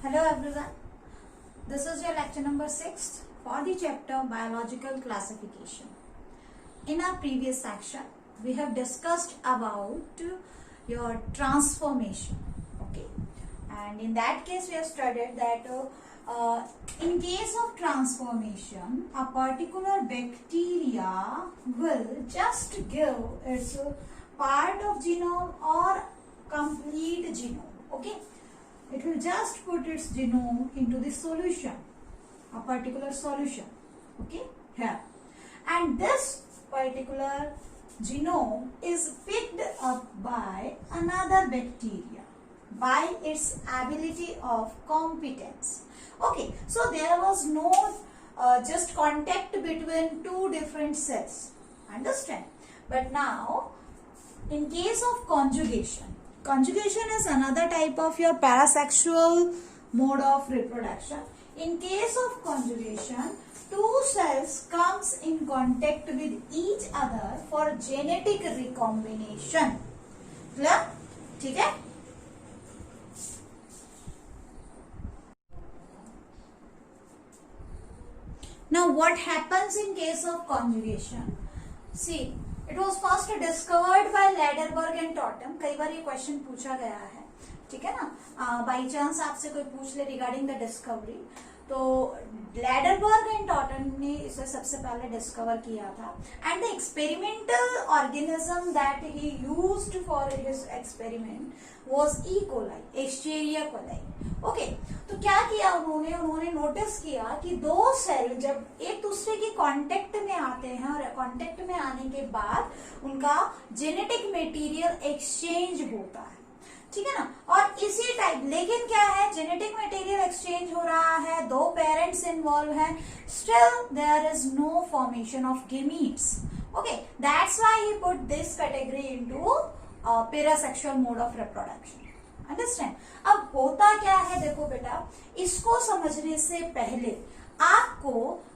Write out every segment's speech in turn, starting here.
Hello everyone, this is your lecture number 6 for the chapter Biological Classification. In our previous section, we have discussed about your transformation, okay, and in that case we have studied that in case of transformation, a particular bacteria will just give its part of genome or complete genome, okay. It will just put its genome into the solution, a particular solution, okay, here. And this particular genome is picked up by another bacteria by its ability of competence. Okay, so there was no just contact between two different cells, understand? But now, in case of conjugation, conjugation is another type of your parasexual mode of reproduction. In case of conjugation, two cells comes in contact with each other for genetic recombination. Clear? ठीक है? Now what happens in case of conjugation? See, it was first discovered by Laderberg and Totem. कई बार ये question पूछा गया है, ठीक है ना? बाई चांस आपसे कोई पूछ ले रिगार्डिंग द डिस्कवरी, तो लैडरबर्ग एंड टॉटन ने इसे सबसे पहले डिस्कवर किया था. And the experimental organism that he used for his experiment was E coli, Escherichia coli. Okay, तो क्या किया उन्होंने नोटिस किया कि दो सेल जब एक दूसरे के कांटेक्ट में आते हैं और कांटेक्ट में आने के बाद उनका जेनेटिक मटेरियल एक्सचेंज होता है, ठीक है ना? और इसी टाइप, लेकिन क्या है, जेनेटिक मटेरियल एक्सचेंज हो रहा है, दो पेरेंट्स इन्वॉल्व है, still there is no formation of gametes. Okay, that's why he put this category into parasexual mode of reproduction. Understand? अब होता क्या है, देखो बेटा, इसको समझने से पहले आपको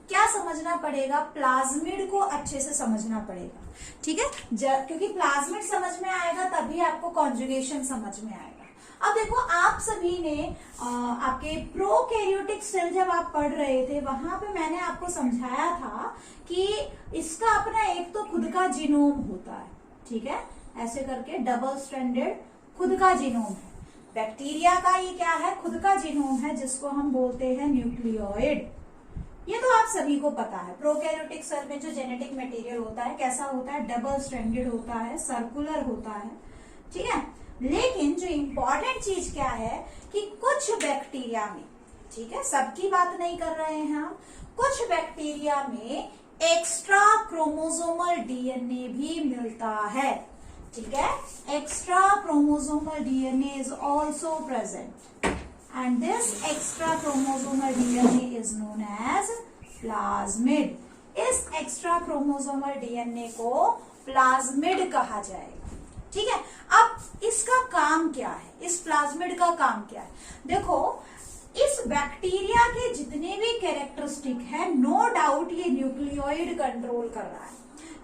क्या समझना पड़ेगा, प्लाज्मिड को अच्छे से समझना पड़ेगा, ठीक है? क्योंकि प्लाज्मिड समझ में आएगा तभी आपको कॉन्जुगेशन समझ में आएगा. अब देखो, आप सभी ने आपके प्रोकैरियोटिक सेल जब आप पढ़ रहे थे, वहां पे मैंने आपको समझाया था कि इसका अपना एक तो खुद का जीनोम होता है, ठीक है, ऐसे करके डबल स्ट्रैंडेड खुद का जीनोम है. बैक्टीरिया का ये क्या है, खुद का जीनोम है, जिसको हम बोलते हैं न्यूक्लियोइड. ये तो आप सभी को पता है. प्रोकैरियोटिक सेल में जो जेनेटिक मटेरियल होता है कैसा होता है, डबल स्ट्रैंडेड होता है, सर्कुलर होता है, ठीक है. लेकिन जो इंपॉर्टेंट चीज क्या है कि कुछ बैक्टीरिया में, ठीक है, सबकी बात नहीं कर रहे हैं हम, कुछ बैक्टीरिया में एक्स्ट्रा क्रोमोसोमल डीएनए भी मिलता है, ठीक है. Extra chromosomal DNA is also present and this extra chromosomal DNA is known as plasmid. इस एक्स्ट्रा क्रोमोसोमल डीएनए को प्लाज्मिड कहा जाएगा, ठीक है. अब इसका काम क्या है, इस प्लाज्मिड का काम क्या है? देखो, इस बैक्टीरिया के जितने भी कैरेक्टरिस्टिक है, नो डाउट ये न्यूक्लियोइड कंट्रोल कर रहा है,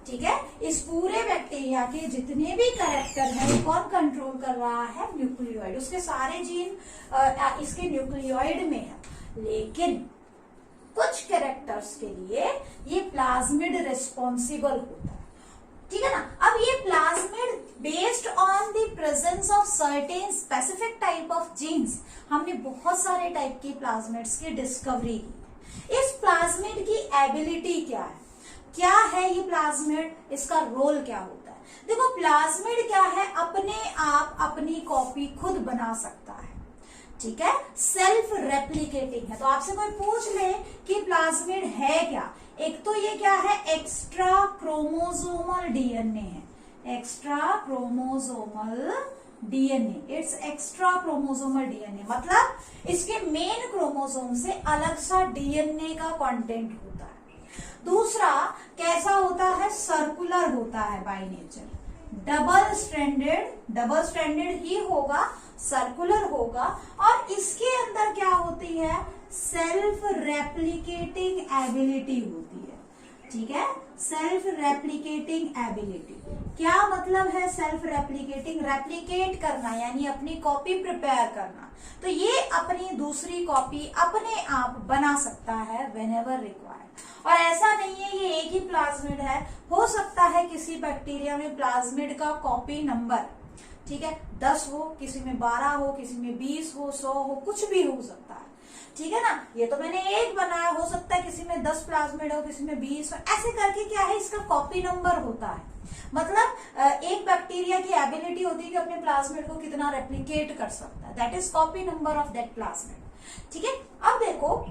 ठीक है. इस पूरे बैक्टीरिया के जितने भी कैरेक्टर है, कौन कंट्रोल कर रहा है, न्यूक्लियोइड. उसके सारे जीन इसके न्यूक्लियोइड में है, लेकिन कुछ कैरेक्टर्स के लिए ये प्लाज्मिड रिस्पॉन्सिबल होता है, ठीक है ना. अब ये plasmid based on the presence of certain specific type of genes, हमने बहुत सारे टाइप की प्लाज्मिड्स की डिस्कवरी की. इस प्लाज्मिड की एबिलिटी क्या है, क्या है ये प्लाज्मिड, इसका रोल क्या होता है? देखो, प्लाज्मिड क्या है, अपने आप अपनी कॉपी खुद बना सकता है, ठीक है, सेल्फ रेप्लिकेटिंग है. तो आपसे कोई पूछ ले कि प्लाज्मिड है क्या, एक तो ये क्या है, एक्स्ट्रा क्रोमोसोमल डीएनए है, extra chromosomal DNA, it's extra chromosomal DNA, मतलब इसके मेन क्रोमोसोम से अलग सा डीएनए का कंटेंट होता है. दूसरा कैसा होता है, सर्कुलर होता है बाय नेचर, डबल स्ट्रैंडेड ही होगा, सर्कुलर होगा, और इसके अंदर क्या होती है, सेल्फ रेप्लिकेटिंग एबिलिटी होती है. ठीक है, सेल्फ रेप्लिकेटिंग एबिलिटी। क्या मतलब है सेल्फ रेप्लिकेटिंग? रेप्लिकेट करना यानी अपनी कॉपी प्रिपेयर करना। तो ये अपनी दूसरी कॉपी अपने आप बना सकता है व्हेनेवर रिक्वायर्ड। और ऐसा नहीं है ये एक ही प्लाज्मिड है, हो सकता है किसी बैक्टीरिया में प्लाज्मिड का कॉपी नंबर, ठीक है, 10 हो, किसी में 12 हो, किसी में 20 हो, 100 हो, कुछ भी हो सकता है, ठीक है ना। ये तो मैंने एक बनाया, हो सकता है किसी में 10 प्लाज्मिड हो, किसी में 20 हो, ऐसे करके क्या है इसका कॉपी नंबर होता है। मतलब एक बैक्टीरिया की एबिलिटी होती है कि अपने प्लाज्मिड को कितना रेप्लिकेट कर सकता है, that is copy number of that plasmid. ठीक है, अब देखो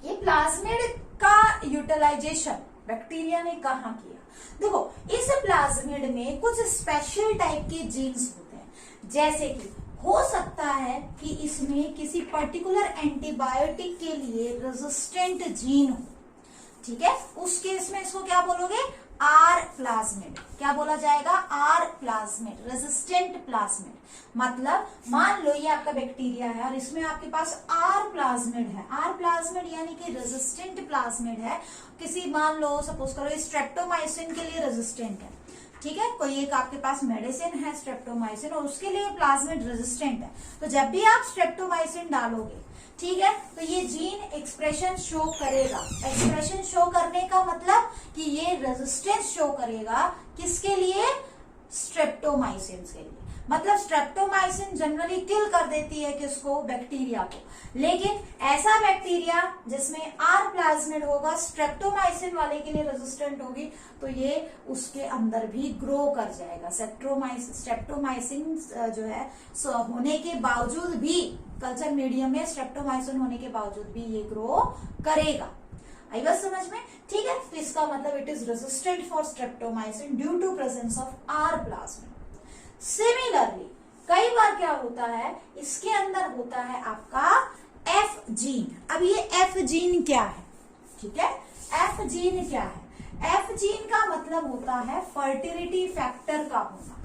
ये प्लाज्मिड का यूटिलाइजेशन बैक्टीरिया ने कहाँ किया। देखो इस प्लाज्मिड में कुछ स्पेशल टाइप के जीन्स होते हैं, जैसे कि हो सकता है कि इसमें किसी पर्टिकुलर एंटीबायोटिक के लिए रेजिस्टेंट जीन हो, ठीक है, उस केस में इसको क्या बोलोगे, आर प्लाज्मिड। क्या बोला जाएगा, आर प्लाज्मिड, रेजिस्टेंट प्लाज्मिड। मतलब मान लो ये आपका बैक्टीरिया है और इसमें आपके पास आर प्लाज्मिड है। आर प्लाज्मिड यानी कि रेजिस्टेंट प्लाज्मिड है। किसी मान लो सपोज करो स्ट्रेप्टोमाइसिन के लिए रेजिस्टेंट है, ठीक है, कोई एक आपके पास मेडिसिन है स्ट्रेप्टोमाइसिन और उसके लिए प्लाज्मिड रेजिस्टेंट है। तो जब भी आप स्ट्रेप्टोमाइसिन डालोगे, ठीक है, तो ये जीन एक्सप्रेशन शो करेगा। एक्सप्रेशन शो करने का मतलब कि ये रेजिस्टेंस शो करेगा किसके लिए, स्ट्रेप्टोमाइसिन के लिए। मतलब स्ट्रेप्टोमाइसिन जनरली किल कर देती है किसको, बैक्टीरिया को, लेकिन ऐसा बैक्टीरिया जिसमें आर प्लाज्मिड होगा, स्ट्रेप्टोमाइसिन वाले के लिए रेजिस्टेंट होगी, तो ये उसके अंदर भी ग्रो कर जाएगा। स्ट्रेप्टोमाइसिन जो है होने के बावजूद भी, कल्चर मीडियम में स्ट्रेप्टोमाइसिन होने के बावजूद भी ये ग्रो करेगा। आई बात समझ में, ठीक है। तो इसका मतलब it is resistant for streptomycin due to presence of R plasmid. Similarly कई बार क्या होता है, इसके अंदर होता है आपका एफ जीन। अब ये एफ जीन क्या है, ठीक है, एफ जीन क्या है, एफ जीन का मतलब होता है फर्टिलिटी फैक्टर का होना,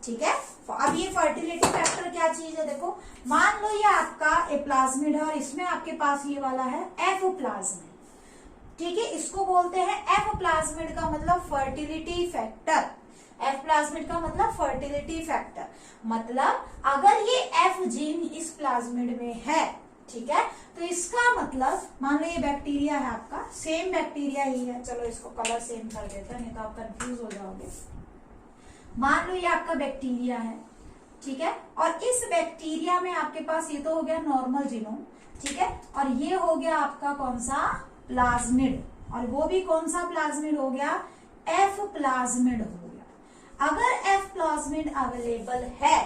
ठीक है। अब ये फर्टिलिटी फैक्टर क्या चीज है, देखो मान लो ये आपका ए प्लाज्मिड है और इसमें आपके पास ये वाला है एफ प्लाज्मिड, ठीक है, इसको बोलते हैं एफ प्लाज्मिड का मतलब फर्टिलिटी फैक्टर। एफ प्लाज्मिड का मतलब फर्टिलिटी फैक्टर। मतलब अगर ये एफ जीन इस प्लाज्मिड में है, ठीक है, तो इसका मतलब मान लो ये बैक्टीरिया है आपका, सेम बैक्टीरिया ही है, चलो इसको कलर सेम कर देते हैं नहीं तो आप कंफ्यूज हो जाओगे। मान लो ये आपका बैक्टीरिया है, ठीक है, और इस बैक्टीरिया में आपके पास ये तो हो गया नॉर्मल जीनोम, ठीक है, और ये हो गया आपका कौन सा, प्लाज्मिड, और वो भी कौन सा प्लाज्मिड हो गया, एफ प्लाज्मिड हो गया। अगर एफ प्लाज्मिड अवेलेबल है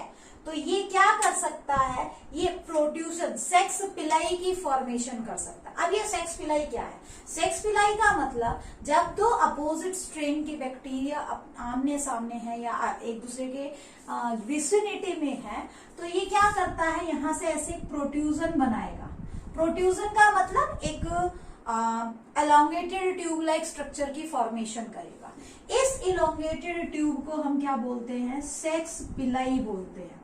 तो ये क्या कर सकता है, ये प्रोड्यूसन सेक्स पिलाई की फॉर्मेशन कर सकता है। अब ये सेक्स पिलाई क्या है, सेक्स पिलाई का मतलब जब दो अपोजिट स्ट्रेन के बैक्टीरिया आमने सामने है या एक दूसरे के विसिनिटी में है, तो ये क्या करता है, यहाँ से ऐसे प्रोट्यूजन बनाएगा। प्रोट्यूजन का मतलब एक एलोंगेटेड ट्यूब लाइक स्ट्रक्चर की फॉर्मेशन करेगा। इस इलोंगेटेड ट्यूब को हम क्या बोलते हैं, सेक्स पिलाई बोलते हैं,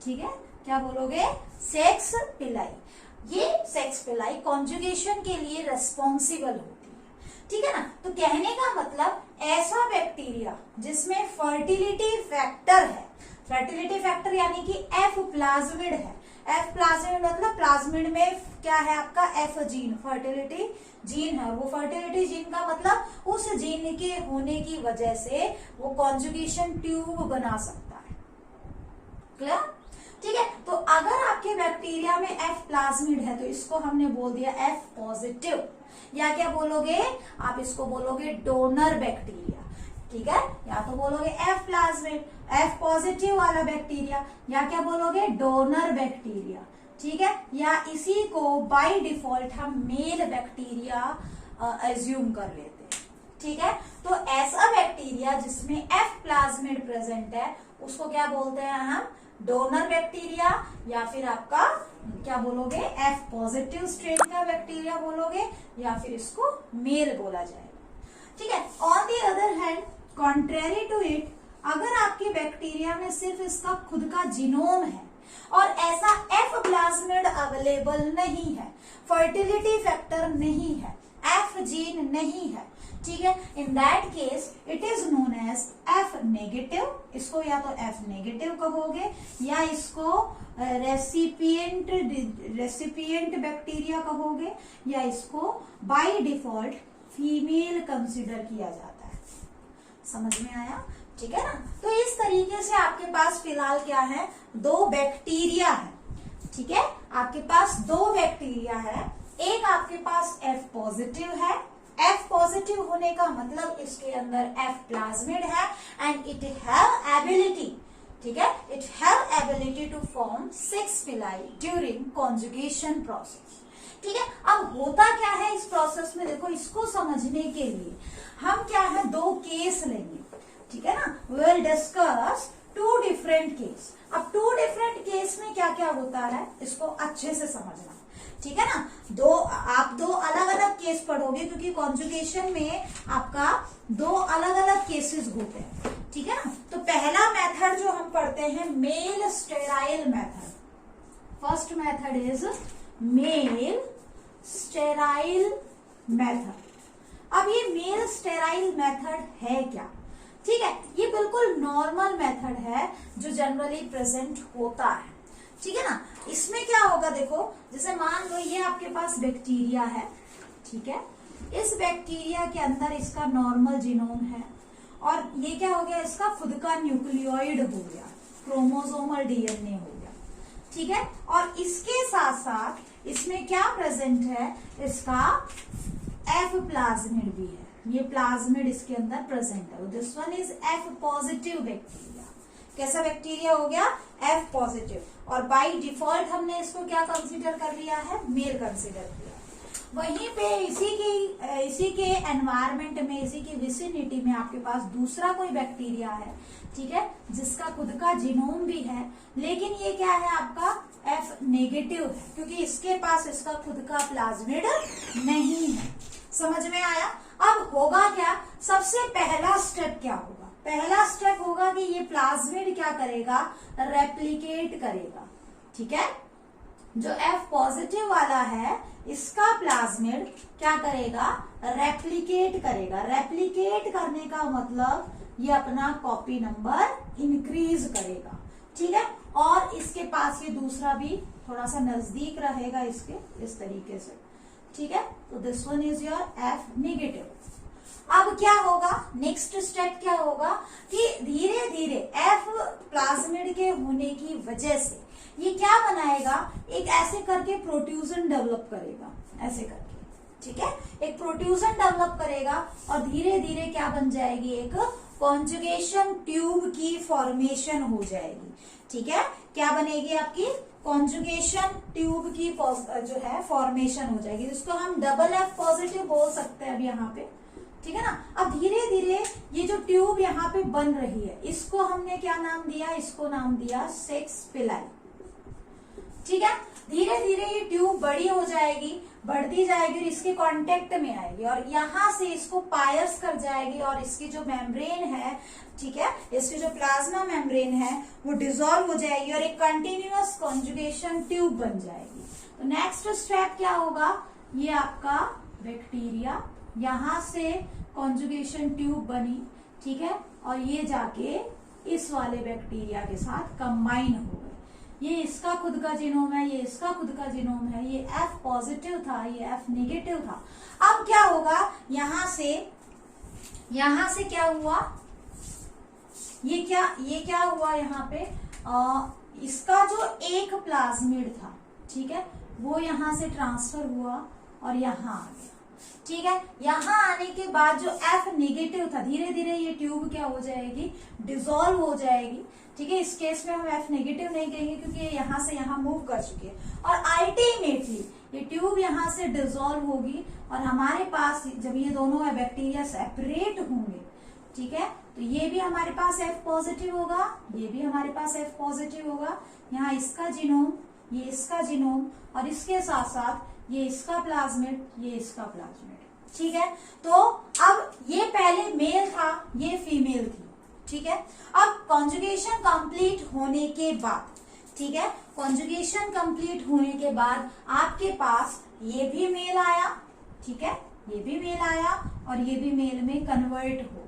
ठीक है, क्या बोलोगे, सेक्स पिलाई। ये सेक्स पिलाई कॉन्जुगेशन के लिए रेस्पॉन्सिबल होती है, ठीक है ना। तो कहने का मतलब ऐसा बैक्टीरिया जिसमें फर्टिलिटी फैक्टर है, फर्टिलिटी फैक्टर यानी कि एफ प्लाज्मिड है। एफ प्लाज्मिड मतलब प्लाज्मिड में क्या है आपका, एफ जीन, फर्टिलिटी जीन है। वो फर्टिलिटी जीन का मतलब उस जीन के होने की वजह से वो कॉन्जुगेशन ट्यूब बना सकता है। क्लियर, ठीक है। तो अगर आपके बैक्टीरिया में एफ प्लाज्मिड है तो इसको हमने बोल दिया एफ पॉजिटिव, या क्या बोलोगे आप, इसको बोलोगे डोनर बैक्टीरिया, ठीक है, या तो बोलोगे एफ प्लाज्मिड, एफ पॉजिटिव वाला बैक्टीरिया, या क्या बोलोगे डोनर बैक्टीरिया, ठीक है, या इसी को बाय डिफॉल्ट हम मेल बैक्टीरिया एज्यूम कर लेते हैं, ठीक है। तो ऐसा बैक्टीरिया जिसमें एफ प्लाज्मिड प्रेजेंट है उसको क्या बोलते हैं हम, डोनर बैक्टीरिया, या फिर आपका क्या बोलोगे, एफ पॉजिटिव स्ट्रेन का बैक्टीरिया बोलोगे, या फिर इसको मेल बोला जाएगा, ठीक है। On the other hand, contrary to it, अगर आपके बैक्टीरिया में सिर्फ इसका खुद का जीनोम है और ऐसा एफ प्लाज्मिड अवेलेबल नहीं है, फर्टिलिटी फैक्टर नहीं है, एफ जीन नहीं है, ठीक है, in that case it is known as F negative, इसको या तो एफ नेगेटिव कहोगे या इसको रेसिपिएंट बैक्टीरिया कहोगे या इसको बाय डिफॉल्ट फीमेल कंसिडर किया जाता है। समझ में आया, ठीक है ना। तो इस तरीके से आपके पास फिलहाल क्या है, दो बैक्टीरिया है, ठीक है, आपके पास दो बैक्टीरिया है। एक आपके पास एफ पॉजिटिव है, एफ पॉजिटिव होने का मतलब इसके अंदर एफ प्लाज्मिड है एंड इट हैव एबिलिटी, ठीक है, it have ability to form 6 pili during conjugation process, ठीक है। अब होता क्या है इस प्रोसेस में, देखो इसको समझने के लिए हम क्या है दो केस लेंगे, ठीक है ना, we will discuss 2 different case. अब 2 डिफरेंट केस में क्या क्या होता है इसको अच्छे से समझना, ठीक है ना। आप दो अलग अलग केस पढ़ोगे क्योंकि कॉन्जुगेशन में आपका दो अलग अलग केसेस होते हैं, ठीक है ना। तो पहला मेथड जो हम पढ़ते हैं mail sterile method, first method is male sterile method. अब ये मेल स्टेराइल मेथड है क्या, ठीक है, ये बिल्कुल नॉर्मल मेथड है जो जनरली प्रेजेंट होता है, ठीक है ना। इसमें क्या होगा, देखो जैसे मान लो ये आपके पास बैक्टीरिया है, ठीक है, इस बैक्टीरिया के अंदर इसका नॉर्मल जीनोम है और ये क्या हो गया, इसका खुद का न्यूक्लियोइड हो गया, क्रोमोसोमल डीएनए हो गया, ठीक है, और इसके साथ साथ इसमें क्या प्रेजेंट है, इसका एफ प्लाज्मिड भी है, ये प्लाज्मिड इसके अंदर प्रेजेंट है। This one is F positive bacteria. कैसा बैक्टीरिया हो गया, एफ पॉजिटिव, और बाय डिफॉल्ट हमने इसको क्या कंसीडर कर लिया है, मेल कंसीडर किया। वहीं पे इसी के एनवायरमेंट में, इसी की विसिनिटी में आपके पास दूसरा कोई बैक्टीरिया है, ठीक है, जिसका खुद का जीनोम भी है, लेकिन ये क्या है आपका एफ नेगेटिव है क्योंकि इसके पास इसका खुद का प्लाज्मिड नहीं है। समझ में आया। अब होगा क्या, सबसे पहला स्टेप क्या होगा, पहला स्टेप होगा कि ये प्लाज्मिड क्या करेगा, रेप्लिकेट करेगा, ठीक है। जो एफ पॉजिटिव वाला है इसका प्लाज्मिड क्या करेगा, रेप्लिकेट करेगा। रेप्लिकेट करने का मतलब ये अपना कॉपी नंबर इंक्रीज करेगा, ठीक है, और इसके पास ये दूसरा भी थोड़ा सा नजदीक रहेगा इसके, इस तरीके से, ठीक है। तो this one is your F negative. अब क्या होगा, नेक्स्ट स्टेप क्या होगा कि धीरे धीरे एफ प्लाज्मिड के होने की वजह से ये क्या बनाएगा, एक ऐसे करके प्रोट्रूजन डेवलप करेगा, ऐसे करके, ठीक है, एक प्रोट्रूजन डेवलप करेगा और धीरे धीरे क्या बन जाएगी, एक कॉन्जुगेशन ट्यूब की फॉर्मेशन हो जाएगी, ठीक है। क्या बनेगी आपकी, कॉन्जुगेशन ट्यूब की जो है फॉर्मेशन हो जाएगी, जिसको हम डबल एफ पॉजिटिव बोल सकते हैं अब यहाँ पे, ठीक है ना। अब धीरे धीरे ये जो ट्यूब यहाँ पे बन रही है इसको हमने क्या नाम दिया, इसको नाम दिया 6 पिलाई, ठीक है। धीरे धीरे ये ट्यूब बड़ी हो जाएगी, बढ़ती जाएगी और इसके कांटेक्ट में आएगी और यहाँ से इसको पायर्स कर जाएगी और इसकी जो मेम्ब्रेन है, ठीक है, इसकी जो प्लाज्मा मेम्ब्रेन है वो डिसॉल्व हो जाएगी और एक कंटिन्यूअस कॉन्जुगेशन ट्यूब बन जाएगी। तो नेक्स्ट स्टेप क्या होगा, ये आपका बैक्टीरिया यहाँ से कॉन्जुगेशन ट्यूब बनी, ठीक है, और ये जाके इस वाले बैक्टीरिया के साथ कंबाइन हो गए। ये इसका खुद का जीनोम है, ये इसका खुद का जीनोम है, ये एफ पॉजिटिव था, ये एफ नेगेटिव था। अब क्या होगा, यहाँ से क्या हुआ, ये क्या हुआ यहाँ पे, इसका जो एक प्लाज्मिड था, ठीक है, वो यहाँ से ट्रांसफर हुआ और यहाँ आ गया, ठीक है। यहाँ आने के बाद जो एफ नेगेटिव था, धीरे धीरे ये ट्यूब क्या हो जाएगी, डिसॉल्व हो जाएगी, ठीक है। इस केस में हम एफ नेगेटिव नहीं कहेंगे क्योंकि ये यहाँ से यहाँ मूव कर चुके हैं और अल्टीमेटली ये ट्यूब यहाँ से डिसॉल्व होगी और हमारे पास जब ये दोनों बैक्टीरिया सेपरेट होंगे, ठीक है, तो ये भी हमारे पास एफ पॉजिटिव होगा, ये भी हमारे पास एफ पॉजिटिव होगा। यहाँ इसका जीनोम, ये इसका जीनोम और इसके साथ साथ ये इसका प्लाज्मिड, ये इसका प्लाज्मिड, ठीक है। तो अब ये पहले मेल था, ये फीमेल थी, ठीक है। अब कॉन्जुगेशन कंप्लीट होने के बाद, ठीक है, कॉन्जुगेशन कंप्लीट होने के बाद आपके पास ये भी मेल आया, ठीक है, ये भी मेल आया और ये भी मेल में कन्वर्ट हो गया।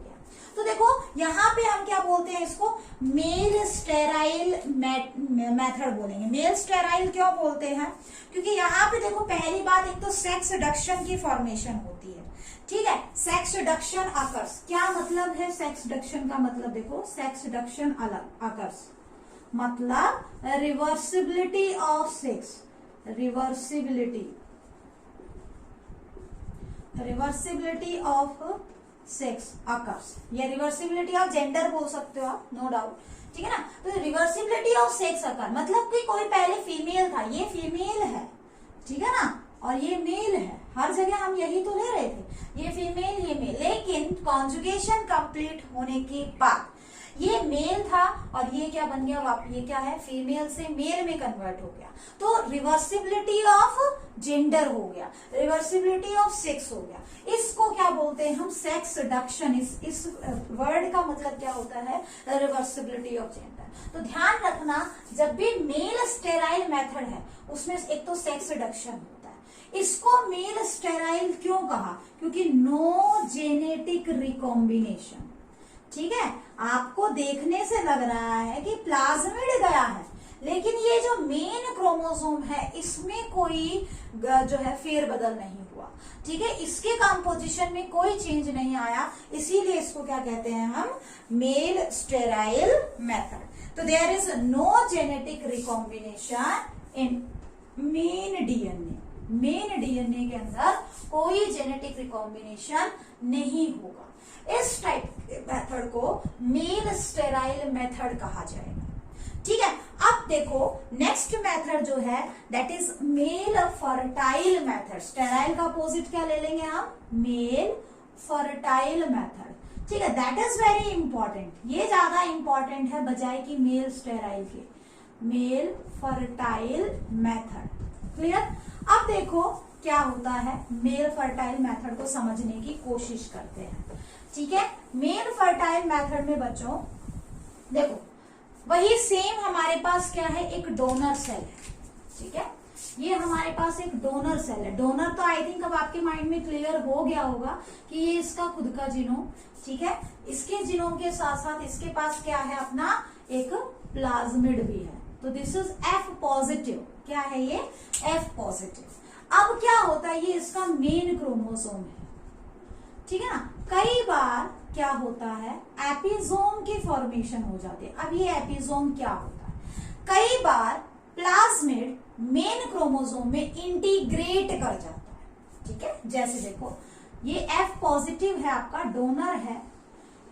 तो देखो यहाँ पे हम क्या बोलते हैं इसको, मेल स्टेराइल मेथड बोलेंगे। मेल स्टेराइल क्यों बोलते हैं, क्योंकि यहाँ पे देखो पहली बात, एक तो सेक्स रिडक्शन की फॉर्मेशन होती है, ठीक है। सेक्स रिडक्शन अकर्स, क्या मतलब है सेक्स रिडक्शन का मतलब, देखो सेक्स रिडक्शन अकर्स मतलब reversibility of sex, reversibility of sex occurs, या रिवर्सिबिलिटी ऑफ जेंडर बोल सकते हो आप, नो डाउट, ठीक है ना। तो रिवर्सिबिलिटी ऑफ सेक्स अकर मतलब कि कोई पहले फीमेल था, ये फीमेल है, ठीक है ना, और ये मेल है, हर जगह हम यही तो ले रहे थे, ये फीमेल ये मेल, लेकिन कॉन्जुगेशन कंप्लीट होने के बाद ये मेल था और ये क्या बन गया, ये क्या है, फीमेल से मेल में कन्वर्ट हो गया, तो रिवर्सिबिलिटी ऑफ जेंडर हो गया, रिवर्सिबिलिटी ऑफ सेक्स हो गया। इसको क्या बोलते हैं हम, सेक्स रिडक्शन। इस वर्ड का मतलब क्या होता है, रिवर्सिबिलिटी ऑफ जेंडर। तो ध्यान रखना, जब भी मेल स्टेराइल मेथड है उसमें एक तो सेक्स रिडक्शन होता है। इसको मेल स्टेराइल क्यों कहा, क्योंकि नो जेनेटिक रिकॉम्बिनेशन, ठीक है। आपको देखने से लग रहा है कि प्लाज्मिड गया है, लेकिन ये जो मेन क्रोमोसोम है इसमें कोई जो है फेरबदल नहीं हुआ, ठीक है, इसके कंपोजिशन में कोई चेंज नहीं आया, इसीलिए इसको क्या कहते हैं हम, मेल स्टेराइल मेथड। तो there is no genetic recombination in main DNA, main DNA के अंदर कोई जेनेटिक रिकॉम्बिनेशन नहीं होगा। इस टाइप के मेथड को मेल स्टेराइल मेथड कहा जाएगा, ठीक है। अब देखो नेक्स्ट मेथड जो है that is male fertile method. Sterile का अपोजिट क्या ले लेंगे हम, मेल फर्टाइल मेथड, ठीक है। दैट इज वेरी इंपॉर्टेंट, ये ज्यादा इंपॉर्टेंट है बजाय कि मेल स्टेराइल के, मेल फर्टाइल मेथड, क्लियर। अब देखो क्या होता है, मेल फर्टाइल मेथड को समझने की कोशिश करते हैं, ठीक है। मेल फर्टाइल मेथड में बच्चों देखो वही सेम हमारे पास क्या है, एक डोनर सेल है, ठीक है। ये हमारे पास एक डोनर सेल है। डोनर तो आई थिंक अब आपके माइंड में क्लियर हो गया होगा कि ये इसका खुद का जीनोम, ठीक है। इसके जीनोम के साथ साथ इसके पास क्या है, अपना एक प्लाज्मिड भी है, तो दिस इज एफ पॉजिटिव, क्या है ये, एफ पॉजिटिव। अब क्या होता है, ये इसका मेन क्रोमोसोम है, ठीक है ना। कई बार क्या होता है, एपिसोम की फॉर्मेशन हो जाती है। अब ये एपिसोम क्या होता है, कई बार प्लाज्मिड मेन क्रोमोसोम में इंटीग्रेट कर जाता है, ठीक है। जैसे देखो ये एफ पॉजिटिव है, आपका डोनर है,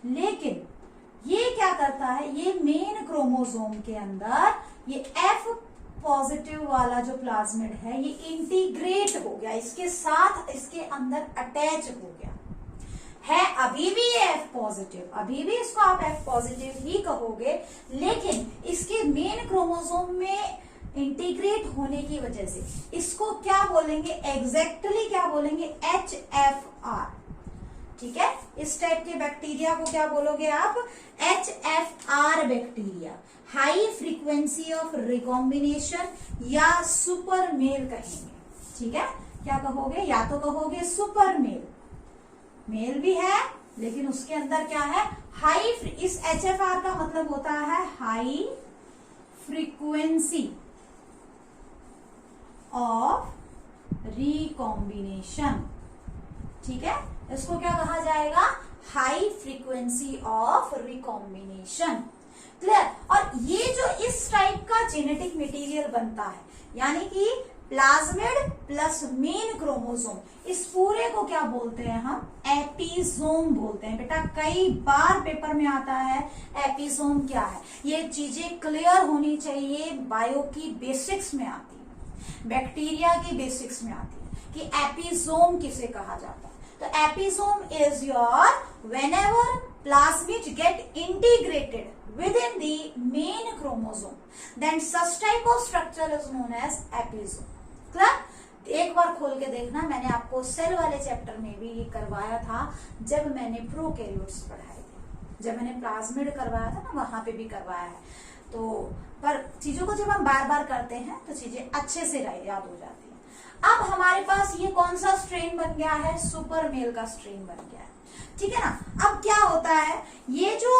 लेकिन ये क्या करता है, ये मेन क्रोमोसोम के अंदर ये एफ पॉजिटिव वाला जो प्लाज्मिड है ये इंटीग्रेट हो गया, इसके साथ इसके अंदर अटैच हो गया है। अभी भी ये एफ पॉजिटिव, अभी भी इसको आप एफ पॉजिटिव ही कहोगे, लेकिन इसके मेन क्रोमोसोम में इंटीग्रेट होने की वजह से इसको क्या बोलेंगे, एग्जैक्टली क्या बोलेंगे, HFR, ठीक है। इस टाइप के बैक्टीरिया को क्या बोलोगे आप, HFR bacteria, high frequency of recombination या सुपर मेल कहेंगे, ठीक है। क्या कहोगे, या तो कहोगे सुपर मेल, मेल भी है लेकिन उसके अंदर क्या है, हाई, इस HFR का मतलब होता है हाई फ्रीक्वेंसी ऑफ रिकॉम्बिनेशन, ठीक है। इसको क्या कहा जाएगा, high frequency of recombination, clear. और ये जो इस टाइप का जेनेटिक मटेरियल बनता है, यानी कि प्लाज्मिड प्लस मेन क्रोमोसोम, इस पूरे को क्या बोलते हैं हम, एपिसोम बोलते हैं। बेटा कई बार पेपर में आता है एपिसोम क्या है, ये चीजें क्लियर होनी चाहिए, बायो की बेसिक्स में आती है, बैक्टीरिया की बेसिक्स में आती है कि एपिसोम किसे कहा जाता है। तो episome is your whenever plasmid get integrated within the main chromosome, then such type of structure is known as episome, clear. एक बार खोल के देखना, मैंने आपको सेल वाले चैप्टर में भी ये करवाया था जब मैंने प्रोकैरियोट्स पढ़ाए थे, जब मैंने प्लाज्मिड करवाया था ना, वहां पे भी करवाया है। तो पर चीजों को जब हम बार बार करते हैं तो चीजें अच्छे से याद हो जाती हैं। अब हमारे पास ये कौन सा स्ट्रेन बन गया है, सुपर मेल का स्ट्रेन बन गया है, ठीक है ना। अब क्या होता है, ये जो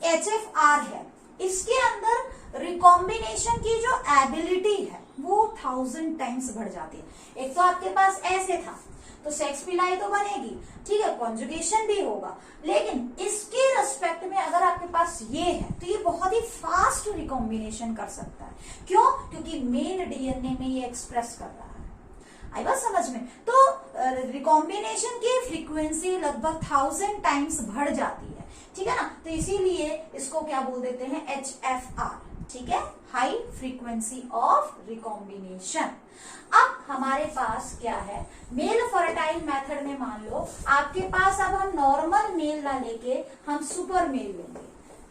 HFR है इसके अंदर रिकॉम्बिनेशन की जो एबिलिटी है वो 1000 टाइम्स बढ़ जाती है। एक तो आपके पास ऐसे था तो सेक्स पिलाई तो बनेगी, ठीक है, कॉन्जुगेशन भी होगा, लेकिन इसके रेस्पेक्ट में अगर आपके पास ये है तो ये बहुत ही फास्ट रिकॉम्बिनेशन कर सकता है। क्यों? क्योंकि मेल डीएनए में ये एक्सप्रेस कर रहा है। आई बात समझ में? तो रिकॉम्बिनेशन की फ्रीक्वेंसी लगभग 1000 टाइम्स बढ़ जाती है, ठीक है ना। तो इसीलिए इसको क्या बोल देते हैं, HFR, ठीक है, हाई फ्रीक्वेंसी ऑफ रिकॉम्बिनेशन। अब हमारे पास क्या है, मेल फर्टाइल मेथड में मान लो आपके पास अब हम नॉर्मल मेल ना लेके हम सुपर मेल लेंगे,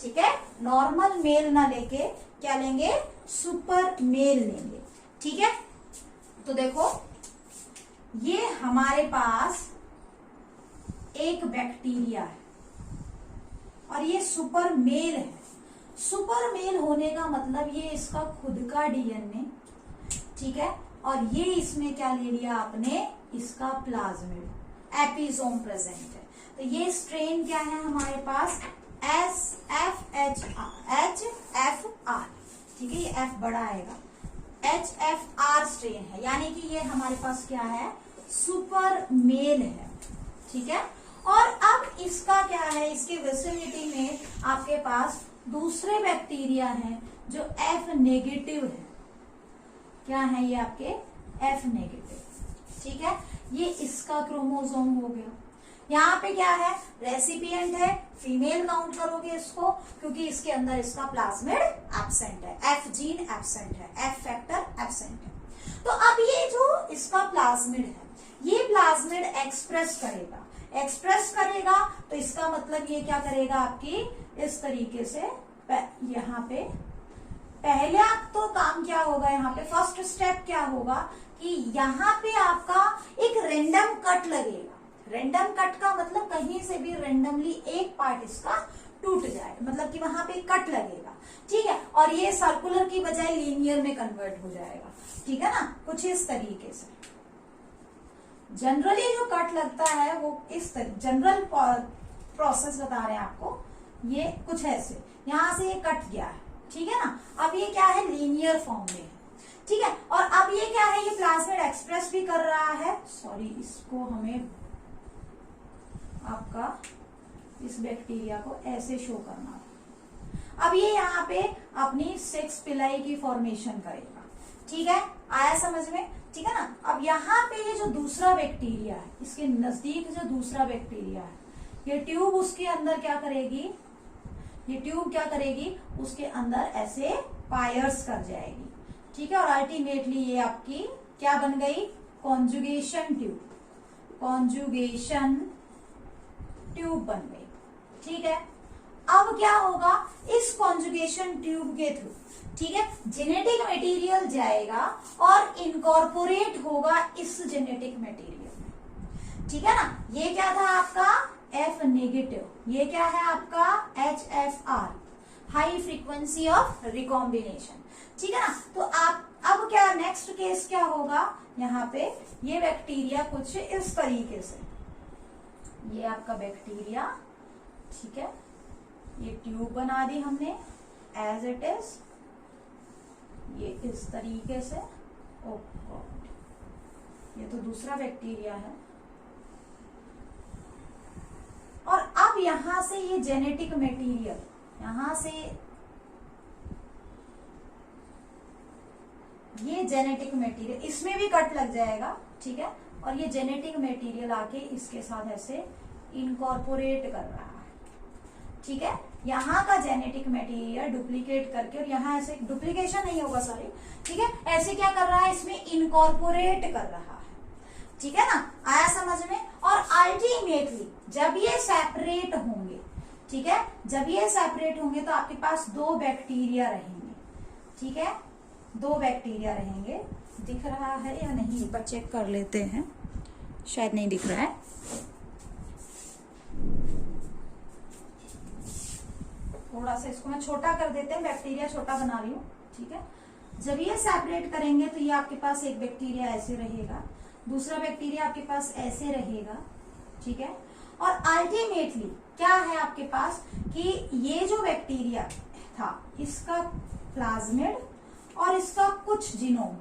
ठीक है, नॉर्मल मेल ना लेके क्या लेंगे, सुपर मेल लेंगे, ठीक है। तो देखो ये हमारे पास एक बैक्टीरिया है और ये सुपर मेल है। सुपर मेल होने का मतलब ये इसका खुद का डीएनए, ठीक है, और ये इसमें क्या ले लिया आपने, इसका प्लाज्मिड, एपिसोम प्रेजेंट है। तो ये स्ट्रेन क्या है हमारे पास, HFR, ठीक है, ये F बड़ा आएगा, HFR स्ट्रेन है, यानी कि ये हमारे पास क्या है, सुपर मेल है, ठीक है। और अब इसका क्या है, इसके विसिनिटी में आपके पास दूसरे बैक्टीरिया हैं जो F नेगेटिव है। क्या है ये आपके, F नेगेटिव, ठीक है। ये इसका क्रोमोसोम हो गया। यहाँ पे क्या है, रेसिपिएंट है, फीमेल काउंट करोगे इसको, क्योंकि इसके अंदर इसका प्लाज्मिड एब्सेंट है, F जीन एब्सेंट है, F फैक्टर एब्सेंट है। तो अब ये जो इसका प्लाज्मिड है, ये प्लाज्मिड एक्सप्रेस करेगा, तो इसका मतलब ये क्या करेगा, आपकी इस तरीके से यहाँ पे पहले आप तो काम क्या होगा, यहाँ पे फर्स्ट स्टेप क्या होगा कि यहाँ पे आपका एक रेंडम कट लगेगा। रेंडम कट का मतलब कहीं से भी रेंडमली एक पार्ट इसका टूट जाए, मतलब कि वहां पे कट लगेगा, ठीक है, और ये सर्कुलर की बजाय लीनियर में कन्वर्ट हो जाएगा, ठीक है ना, कुछ इस तरीके से। जनरली जो कट लगता है वो इस जनरल प्रोसेस बता रहे हैं आपको, ये कुछ ऐसे यहां से ये कट गया है, ठीक है ना। अब ये क्या है, लीनियर फॉर्म में है, ठीक है। और अब ये क्या है, ये प्लाज्मिड एक्सप्रेस भी कर रहा है, सॉरी इसको हमें आपका इस बैक्टीरिया को ऐसे शो करना है। अब ये यहाँ पे अपनी सेक्स पिलाई की फॉर्मेशन करेगा, ठीक है, आया समझ में, ठीक है ना। अब यहाँ पे ये जो दूसरा बैक्टीरिया है, इसके नजदीक जो दूसरा बैक्टीरिया है, ये ट्यूब उसके अंदर क्या करेगी, ये ट्यूब क्या करेगी, उसके अंदर ऐसे पायर्स कर जाएगी, ठीक है, और अल्टीमेटली ये आपकी क्या बन गई, कॉन्जुगेशन ट्यूब बन गई, ठीक है। अब क्या होगा, इस कॉन्जुगेशन ट्यूब के थ्रू, ठीक है, जेनेटिक मटेरियल जाएगा और इनकॉर्पोरेट होगा इस जेनेटिक मटेरियल में, ठीक है ना। ये क्या था आपका F नेगेटिव, ये क्या है आपका HFR, high frequency of recombination, ठीक है ना। तो आप अब क्या नेक्स्ट केस क्या होगा, यहाँ पे ये बैक्टीरिया कुछ इस तरीके से, ये आपका बैक्टीरिया, ठीक है, ये ट्यूब बना दी हमने एज इट इज, ये इस तरीके से, ओह ये तो दूसरा बैक्टीरिया है। और अब यहां से ये जेनेटिक मटेरियल, यहां से ये जेनेटिक मटेरियल, इसमें भी कट लग जाएगा, ठीक है, और ये जेनेटिक मटेरियल आके इसके साथ ऐसे इनकॉर्पोरेट कर रहा है, ठीक है। यहाँ का जेनेटिक मटेरियल डुप्लीकेट करके, और यहाँ ऐसे डुप्लीकेशन नहीं होगा सॉरी, ठीक है, ऐसे क्या कर रहा है, इसमें इनकॉर्पोरेट कर रहा है, ठीक है ना, आया समझ में। और अल्टीमेटली जब ये सेपरेट होंगे, ठीक है, जब ये सेपरेट होंगे तो आपके पास दो बैक्टीरिया रहेंगे, ठीक है, दो बैक्टीरिया रहेंगे। दिख रहा है या नहीं, एक बार चेक कर लेते हैं, शायद नहीं दिख रहा है, थोड़ा सा इसको मैं छोटा कर देते हैं, बैक्टीरिया छोटा बना रही हूँ, ठीक है। जब ये सेपरेट करेंगे तो ये आपके पास एक बैक्टीरिया ऐसे रहेगा, दूसरा बैक्टीरिया आपके पास ऐसे रहेगा, ठीक है। और अल्टीमेटली क्या है आपके पास कि ये जो बैक्टीरिया था इसका प्लाज्मिड और इसका कुछ जीनोम,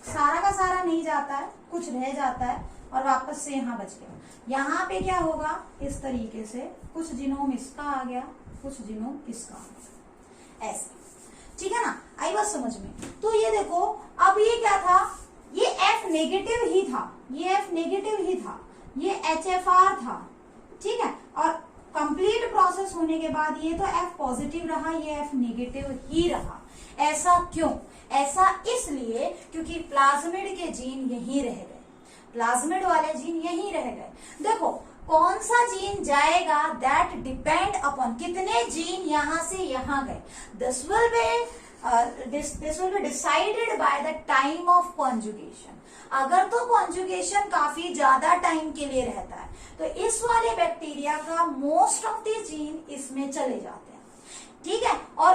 सारा का सारा नहीं जाता है, कुछ रह जाता है और वापस से यहाँ बच गया। यहाँ पे क्या होगा, इस तरीके से कुछ जीनोम इसका आ गया, कुछ जीनोम इसका आ गया, ऐसे, ठीक है ना। आई बात समझ में। तो ये देखो, अब ये क्या था, ये F नेगेटिव ही था, ये F नेगेटिव ही था, ये HFR था, ठीक है। और कंप्लीट प्रोसेस होने के बाद ये तो F पॉजिटिव रहा, ये F नेगेटिव ही रहा। ऐसा क्यों? ऐसा इसलिए क्योंकि प्लाज्मिड के जीन यहीं रह गए, प्लाज्मिड वाले जीन यहीं रह गए। देखो कौन सा जीन जाएगा, दैट डिपेंड अपॉन कितने जीन यहां से यहां गए। This will be decided by the time of conjugation. अगर तो कॉन्जुगेशन काफी ज्यादा टाइम के लिए रहता है तो इस वाले बैक्टीरिया का मोस्ट ऑफ द जीन इसमें चले जाते हैं, ठीक है। और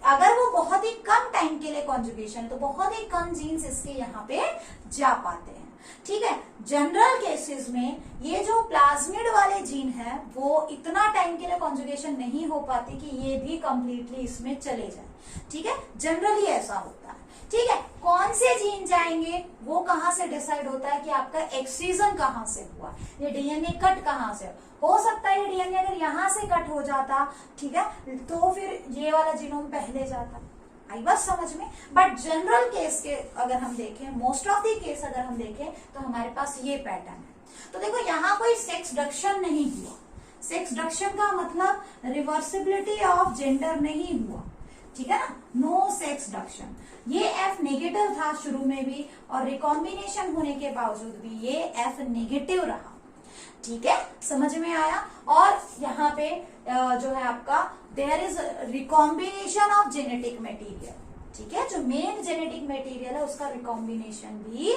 अगर वो बहुत ही कम टाइम के लिए कॉन्जुगेशन, तो बहुत ही कम जीन्स इसके यहाँ पे जा पाते हैं, ठीक है। जनरल केसेस में ये जो प्लाज्मिड वाले जीन है वो इतना टाइम के लिए कॉन्जुगेशन नहीं हो पाती कि ये भी कंप्लीटली इसमें चले जाए, ठीक है। जनरली ऐसा होता है, ठीक है। कौन से जीन जाएंगे वो कहां से डिसाइड होता है कि आपका एक्सीजन कहां से हुआ, ये डीएनए कट कहां से हो सकता है। ये डीएनए अगर यहां से कट हो जाता, ठीक है, तो फिर ये वाला जीनोम पहले जाता। आई बात समझ में। बट जनरल केस के अगर हम देखें, मोस्ट ऑफ द केस अगर हम देखें तो हमारे पास ये पैटर्न है। तो देखो यहाँ कोई सेक्स डक्शन नहीं हुआ। सेक्स डक्शन का मतलब रिवर्सिबिलिटी ऑफ जेंडर नहीं हुआ, ठीक है ना, नो सेक्स डक्शन। ये F नेगेटिव था शुरू में भी और रिकॉम्बिनेशन होने के बावजूद भी ये F नेगेटिव रहा, ठीक है, समझ में आया। और यहाँ पे जो है आपका there is recombination of genetic material, ठीक है। जो मेन जेनेटिक मटेरियल है उसका रिकॉम्बिनेशन भी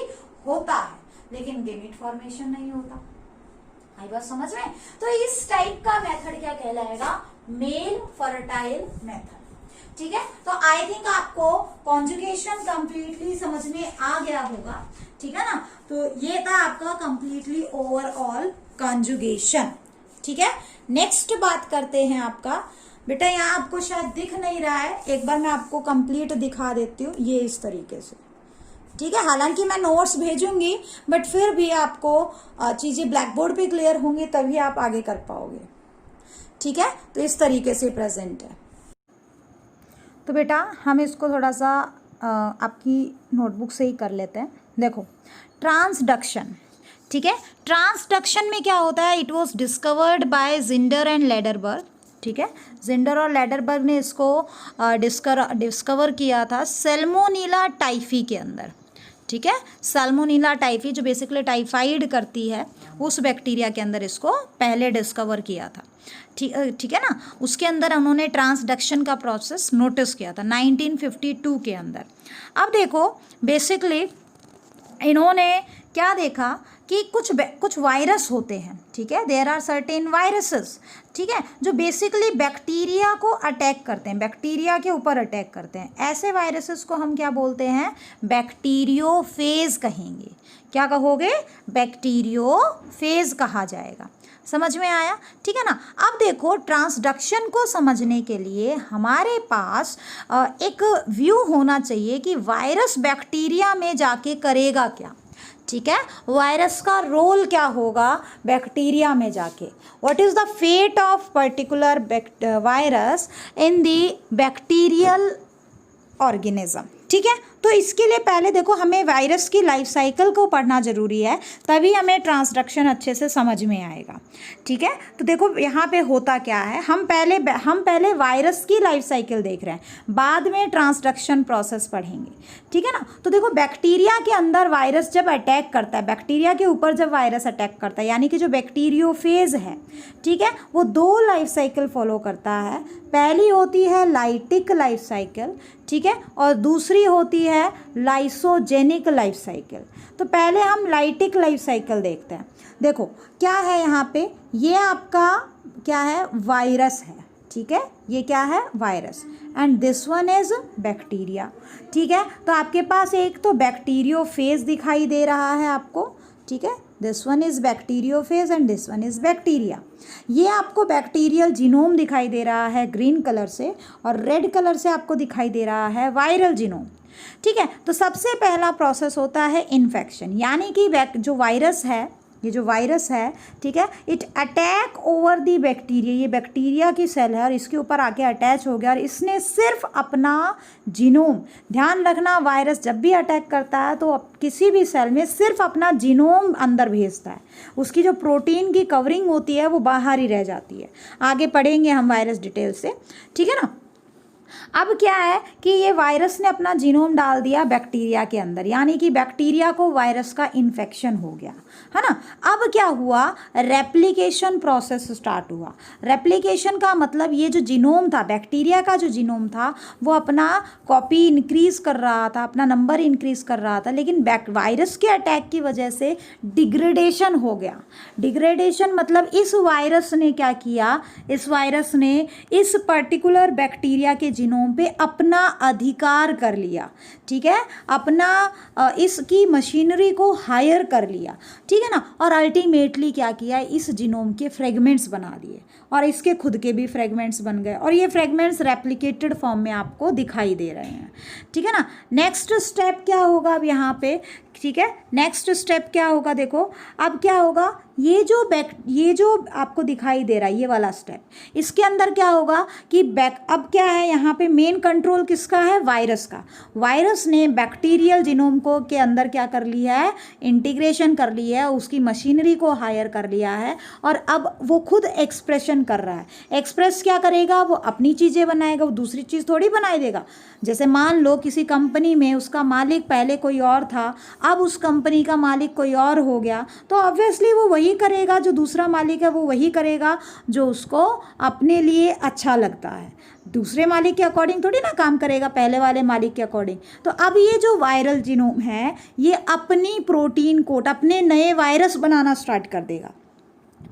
होता है, लेकिन गेमेट फॉर्मेशन नहीं होता। आई बात समझ में। तो इस टाइप का मेथड क्या कहलाएगा, मेल फर्टाइल मेथड, ठीक है। तो आई थिंक आपको कॉन्जुगेशन कंप्लीटली समझ में आ गया होगा, ठीक है ना। तो ये था आपका कंप्लीटली ओवरऑल कॉन्जुगेशन, ठीक है। नेक्स्ट बात करते हैं आपका, बेटा यहाँ आपको शायद दिख नहीं रहा है, एक बार मैं आपको कंप्लीट दिखा देती हूँ, ये इस तरीके से, ठीक है। हालांकि मैं नोट्स भेजूंगी बट फिर भी आपको चीजें ब्लैक बोर्ड पे क्लियर होंगी तभी आप आगे कर पाओगे, ठीक है। तो इस तरीके से प्रेजेंट है। तो बेटा हम इसको थोड़ा सा आपकी नोटबुक से ही कर लेते हैं। देखो ट्रांसडक्शन, ठीक है। ट्रांसडक्शन में क्या होता है, it was discovered by Zinder and Lederberg, ठीक है। जिंडर और लेडरबर्ग ने इसको डिस्कवर किया था सैल्मोनेला टाइफी के अंदर, ठीक है। सैल्मोनेला टाइफी जो बेसिकली टाइफाइड करती है, उस बैक्टीरिया के अंदर इसको पहले डिस्कवर किया था, ठीक है ना। उसके अंदर उन्होंने ट्रांसडक्शन का प्रोसेस नोटिस किया था 1952 के अंदर। अब देखो बेसिकली इन्होंने क्या देखा कि कुछ वायरस होते हैं, ठीक है, देयर आर सर्टेन वायरसेस, ठीक है, जो बेसिकली बैक्टीरिया को अटैक करते हैं, बैक्टीरिया के ऊपर अटैक करते हैं। ऐसे वायरसेस को हम क्या बोलते हैं, बैक्टीरियोफेज कहेंगे। क्या कहोगे, बैक्टीरियोफेज कहा जाएगा। समझ में आया, ठीक है ना। अब देखो ट्रांसडक्शन को समझने के लिए हमारे पास एक व्यू होना चाहिए कि वायरस बैक्टीरिया में जाके करेगा क्या, ठीक है। वायरस का रोल क्या होगा बैक्टीरिया में जाके, what is the fate of particular virus in the bacterial organism, ठीक है। तो इसके लिए पहले देखो हमें वायरस की लाइफ साइकिल को पढ़ना जरूरी है, तभी हमें ट्रांसडक्शन अच्छे से समझ में आएगा, ठीक है। तो देखो यहाँ पे होता क्या है, हम पहले वायरस की लाइफ साइकिल देख रहे हैं, बाद में ट्रांसडक्शन प्रोसेस पढ़ेंगे, ठीक है ना। तो देखो बैक्टीरिया के अंदर वायरस जब अटैक करता है, बैक्टीरिया के ऊपर जब वायरस अटैक करता है, यानी कि जो बैक्टीरियोफेज है, ठीक है, वो दो लाइफ साइकिल फॉलो करता है। पहली होती है लाइटिक लाइफ साइकिल, ठीक है, और दूसरी होती है लाइसोजेनिक लाइफ साइकिल। तो पहले हम लाइटिक लाइफ साइकिल देखते हैं। देखो क्या है यहाँ पे, ये आपका क्या है, वायरस है, ठीक है, ये क्या है, virus, and this one is bacteria. ठीक है, तो आपके पास एक तो बैक्टीरियोफेज दिखाई दे रहा है आपको, ठीक है, this one is bacteriophage and this one is bacteria. ये आपको बैक्टीरियल जीनोम दिखाई दे रहा है ग्रीन कलर से, और रेड कलर से आपको दिखाई दे रहा है वायरल जीनोम। ठीक है, तो सबसे पहला प्रोसेस होता है इन्फेक्शन, यानी कि जो वायरस है, ये जो वायरस है, ठीक है, it attack over the bacteria, ये बैक्टीरिया की सेल है और इसके ऊपर आके अटैच हो गया और इसने सिर्फ अपना जीनोम, ध्यान रखना वायरस जब भी अटैक करता है तो किसी भी सेल में सिर्फ अपना जीनोम अंदर भेजता है, उसकी जो प्रोटीन की कवरिंग होती है वो बाहर ही रह जाती है। आगे पढ़ेंगे हम वायरस डिटेल से, ठीक है ना। अब क्या है कि ये वायरस ने अपना जीनोम डाल दिया बैक्टीरिया के अंदर, यानी कि बैक्टीरिया को वायरस का इन्फेक्शन हो गया, है ना। अब क्या हुआ, रेप्लिकेशन प्रोसेस स्टार्ट हुआ। रेप्लिकेशन का मतलब ये जो जीनोम था, बैक्टीरिया का जो जीनोम था, वो अपना कॉपी इंक्रीज कर रहा था, अपना नंबर इंक्रीज कर रहा था, लेकिन वायरस के अटैक की वजह से डिग्रेडेशन हो गया। डिग्रेडेशन मतलब इस वायरस ने क्या किया, इस वायरस ने इस पर्टिकुलर बैक्टीरिया के जीनोम पे अपना अधिकार कर लिया, ठीक है, अपना इसकी मशीनरी को हायर कर लिया, ठीक है ना, और अल्टीमेटली क्या किया, इस जीनोम के फ्रेगमेंट्स बना दिए और इसके खुद के भी फ्रेगमेंट्स बन गए और ये फ्रेगमेंट्स रेप्लिकेटेड फॉर्म में आपको दिखाई दे रहे हैं, ठीक है ना। नेक्स्ट स्टेप क्या होगा अब यहाँ पे, ठीक है, नेक्स्ट स्टेप क्या होगा, देखो अब क्या होगा, ये जो आपको दिखाई दे रहा है ये वाला स्टेप, इसके अंदर क्या होगा कि अब क्या है यहाँ पे मेन कंट्रोल किसका है, वायरस का। वायरस ने बैक्टीरियल जीनोम को के अंदर क्या कर लिया है, इंटीग्रेशन कर लिया है, उसकी मशीनरी को हायर कर लिया है और अब वो खुद एक्सप्रेशन कर रहा है। एक्सप्रेस क्या करेगा, वो अपनी चीज़ें बनाएगा, वो दूसरी चीज़ थोड़ी बनाई देगा। जैसे मान लो किसी कंपनी में उसका मालिक पहले कोई और था, अब उस कंपनी का मालिक कोई और हो गया, तो ऑब्वियसली वो वही करेगा, जो दूसरा मालिक है वो वही करेगा जो उसको अपने लिए अच्छा लगता है, दूसरे मालिक के अकॉर्डिंग थोड़ी ना काम करेगा, पहले वाले मालिक के अकॉर्डिंग। तो अब ये जो वायरल जीनोम है ये अपनी प्रोटीन कोड, अपने नए वायरस बनाना स्टार्ट कर देगा,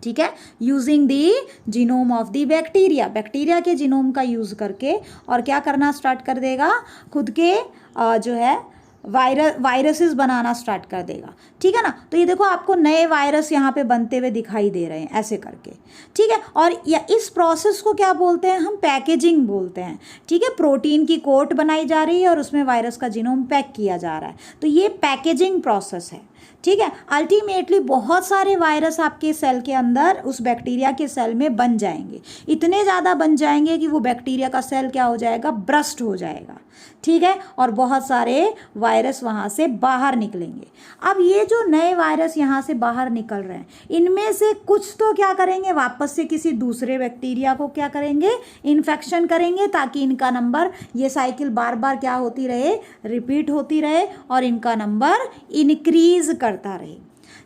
ठीक है, using the genome of the bacteria, bacteria के जीनोम का यूज़ करके, और क्या करना स्टार्ट कर देगा, खुद के जो है वायरसेस बनाना स्टार्ट कर देगा, ठीक है ना। तो ये देखो आपको नए वायरस यहाँ पे बनते हुए दिखाई दे रहे हैं ऐसे करके, ठीक है। और या इस प्रोसेस को क्या बोलते हैं, हम पैकेजिंग बोलते हैं, ठीक है। प्रोटीन की कोट बनाई जा रही है और उसमें वायरस का जीनोम पैक किया जा रहा है, तो ये पैकेजिंग प्रोसेस है, ठीक है। अल्टीमेटली बहुत सारे वायरस आपके सेल के अंदर उस बैक्टीरिया के सेल में बन जाएंगे, इतने ज़्यादा बन जाएंगे कि वो बैक्टीरिया का सेल क्या हो जाएगा, ब्रस्ट हो जाएगा, ठीक है, और बहुत सारे वायरस वहाँ से बाहर निकलेंगे। अब ये जो नए वायरस यहाँ से बाहर निकल रहे हैं, इनमें से कुछ तो क्या करेंगे, वापस से किसी दूसरे बैक्टीरिया को क्या करेंगे, इन्फेक्शन करेंगे, ताकि इनका नंबर, ये साइकिल बार बार क्या होती रहे, रिपीट होती रहे और इनका नंबर इंक्रीज करता रहे,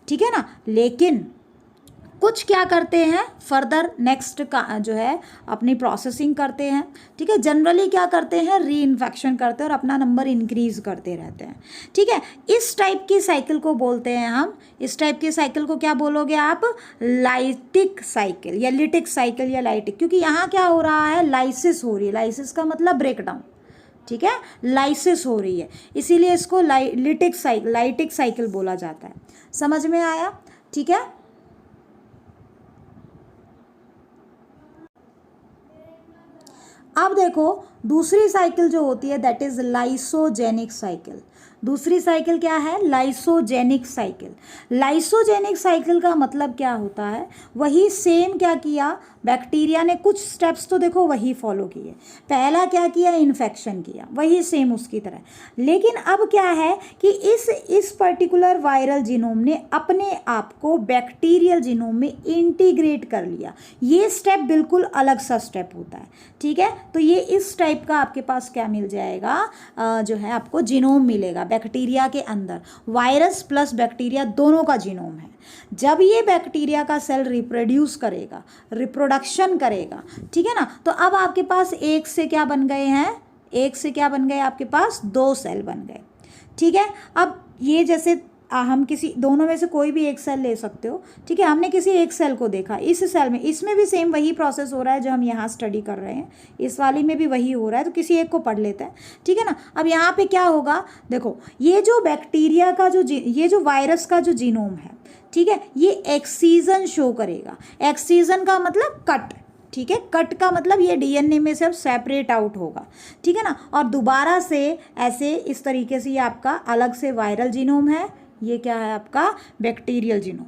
ठीक है ना। लेकिन कुछ क्या करते हैं, फर्दर नेक्स्ट का जो है अपनी प्रोसेसिंग करते हैं, ठीक है। जनरली क्या करते हैं, री इन्फेक्शन करते हैं और अपना नंबर इंक्रीज करते रहते हैं, ठीक है। इस टाइप की साइकिल को बोलते हैं हम, इस टाइप की साइकिल को क्या बोलोगे आप, लाइटिक साइकिल या लिटिक साइकिल या लाइटिक, क्योंकि यहाँ क्या हो रहा है, लाइसिस हो रही है, लाइसिस का मतलब ब्रेकडाउन, ठीक है, लाइसिस हो रही है, इसीलिए इसको लाइटिक साइकिल बोला जाता है। समझ में आया, ठीक है। अब देखो दूसरी साइकिल जो होती है दैट इज लाइसोजेनिक साइकिल। दूसरी साइकिल क्या है, लाइसोजेनिक साइकिल। लाइसोजेनिक साइकिल का मतलब क्या होता है, वही सेम क्या किया, बैक्टीरिया ने कुछ स्टेप्स तो देखो वही फॉलो किए, पहला क्या किया, इन्फेक्शन किया, वही सेम उसकी तरह। लेकिन अब क्या है कि इस पर्टिकुलर वायरल जीनोम ने अपने आप को बैक्टीरियल जीनोम में इंटीग्रेट कर लिया। ये स्टेप बिल्कुल अलग सा स्टेप होता है, ठीक है। तो ये इस टाइप का आपके पास क्या मिल जाएगा, जो है आपको जीनोम मिलेगा बैक्टीरिया के अंदर। वायरस प्लस बैक्टीरिया दोनों का जीनोम है। जब ये बैक्टीरिया का सेल रिप्रोड्यूस करेगा, रिप्रोडक्शन करेगा, ठीक है ना, तो अब आपके पास एक से क्या बन गए हैं, एक से क्या बन गए, आपके पास 2 सेल बन गए, ठीक है। अब ये जैसे हम किसी दोनों में से कोई भी एक सेल ले सकते हो, ठीक है। हमने किसी एक सेल को देखा, इस सेल में, इसमें भी सेम वही प्रोसेस हो रहा है जो हम यहाँ स्टडी कर रहे हैं, इस वाली में भी वही हो रहा है, तो किसी एक को पढ़ लेते हैं, ठीक है ना। अब यहाँ पे क्या होगा, देखो ये जो बैक्टीरिया का जो ये जो वायरस का जो जीनोम है, ठीक है, ये एक्सीजन शो करेगा। एक्सीजन का मतलब कट, ठीक है, कट का मतलब ये डीएनए में से अब सेपरेट आउट होगा, ठीक है ना। और दोबारा से ऐसे इस तरीके से ये आपका अलग से वायरल जीनोम है, ये क्या है आपका बैक्टीरियल जीनोम,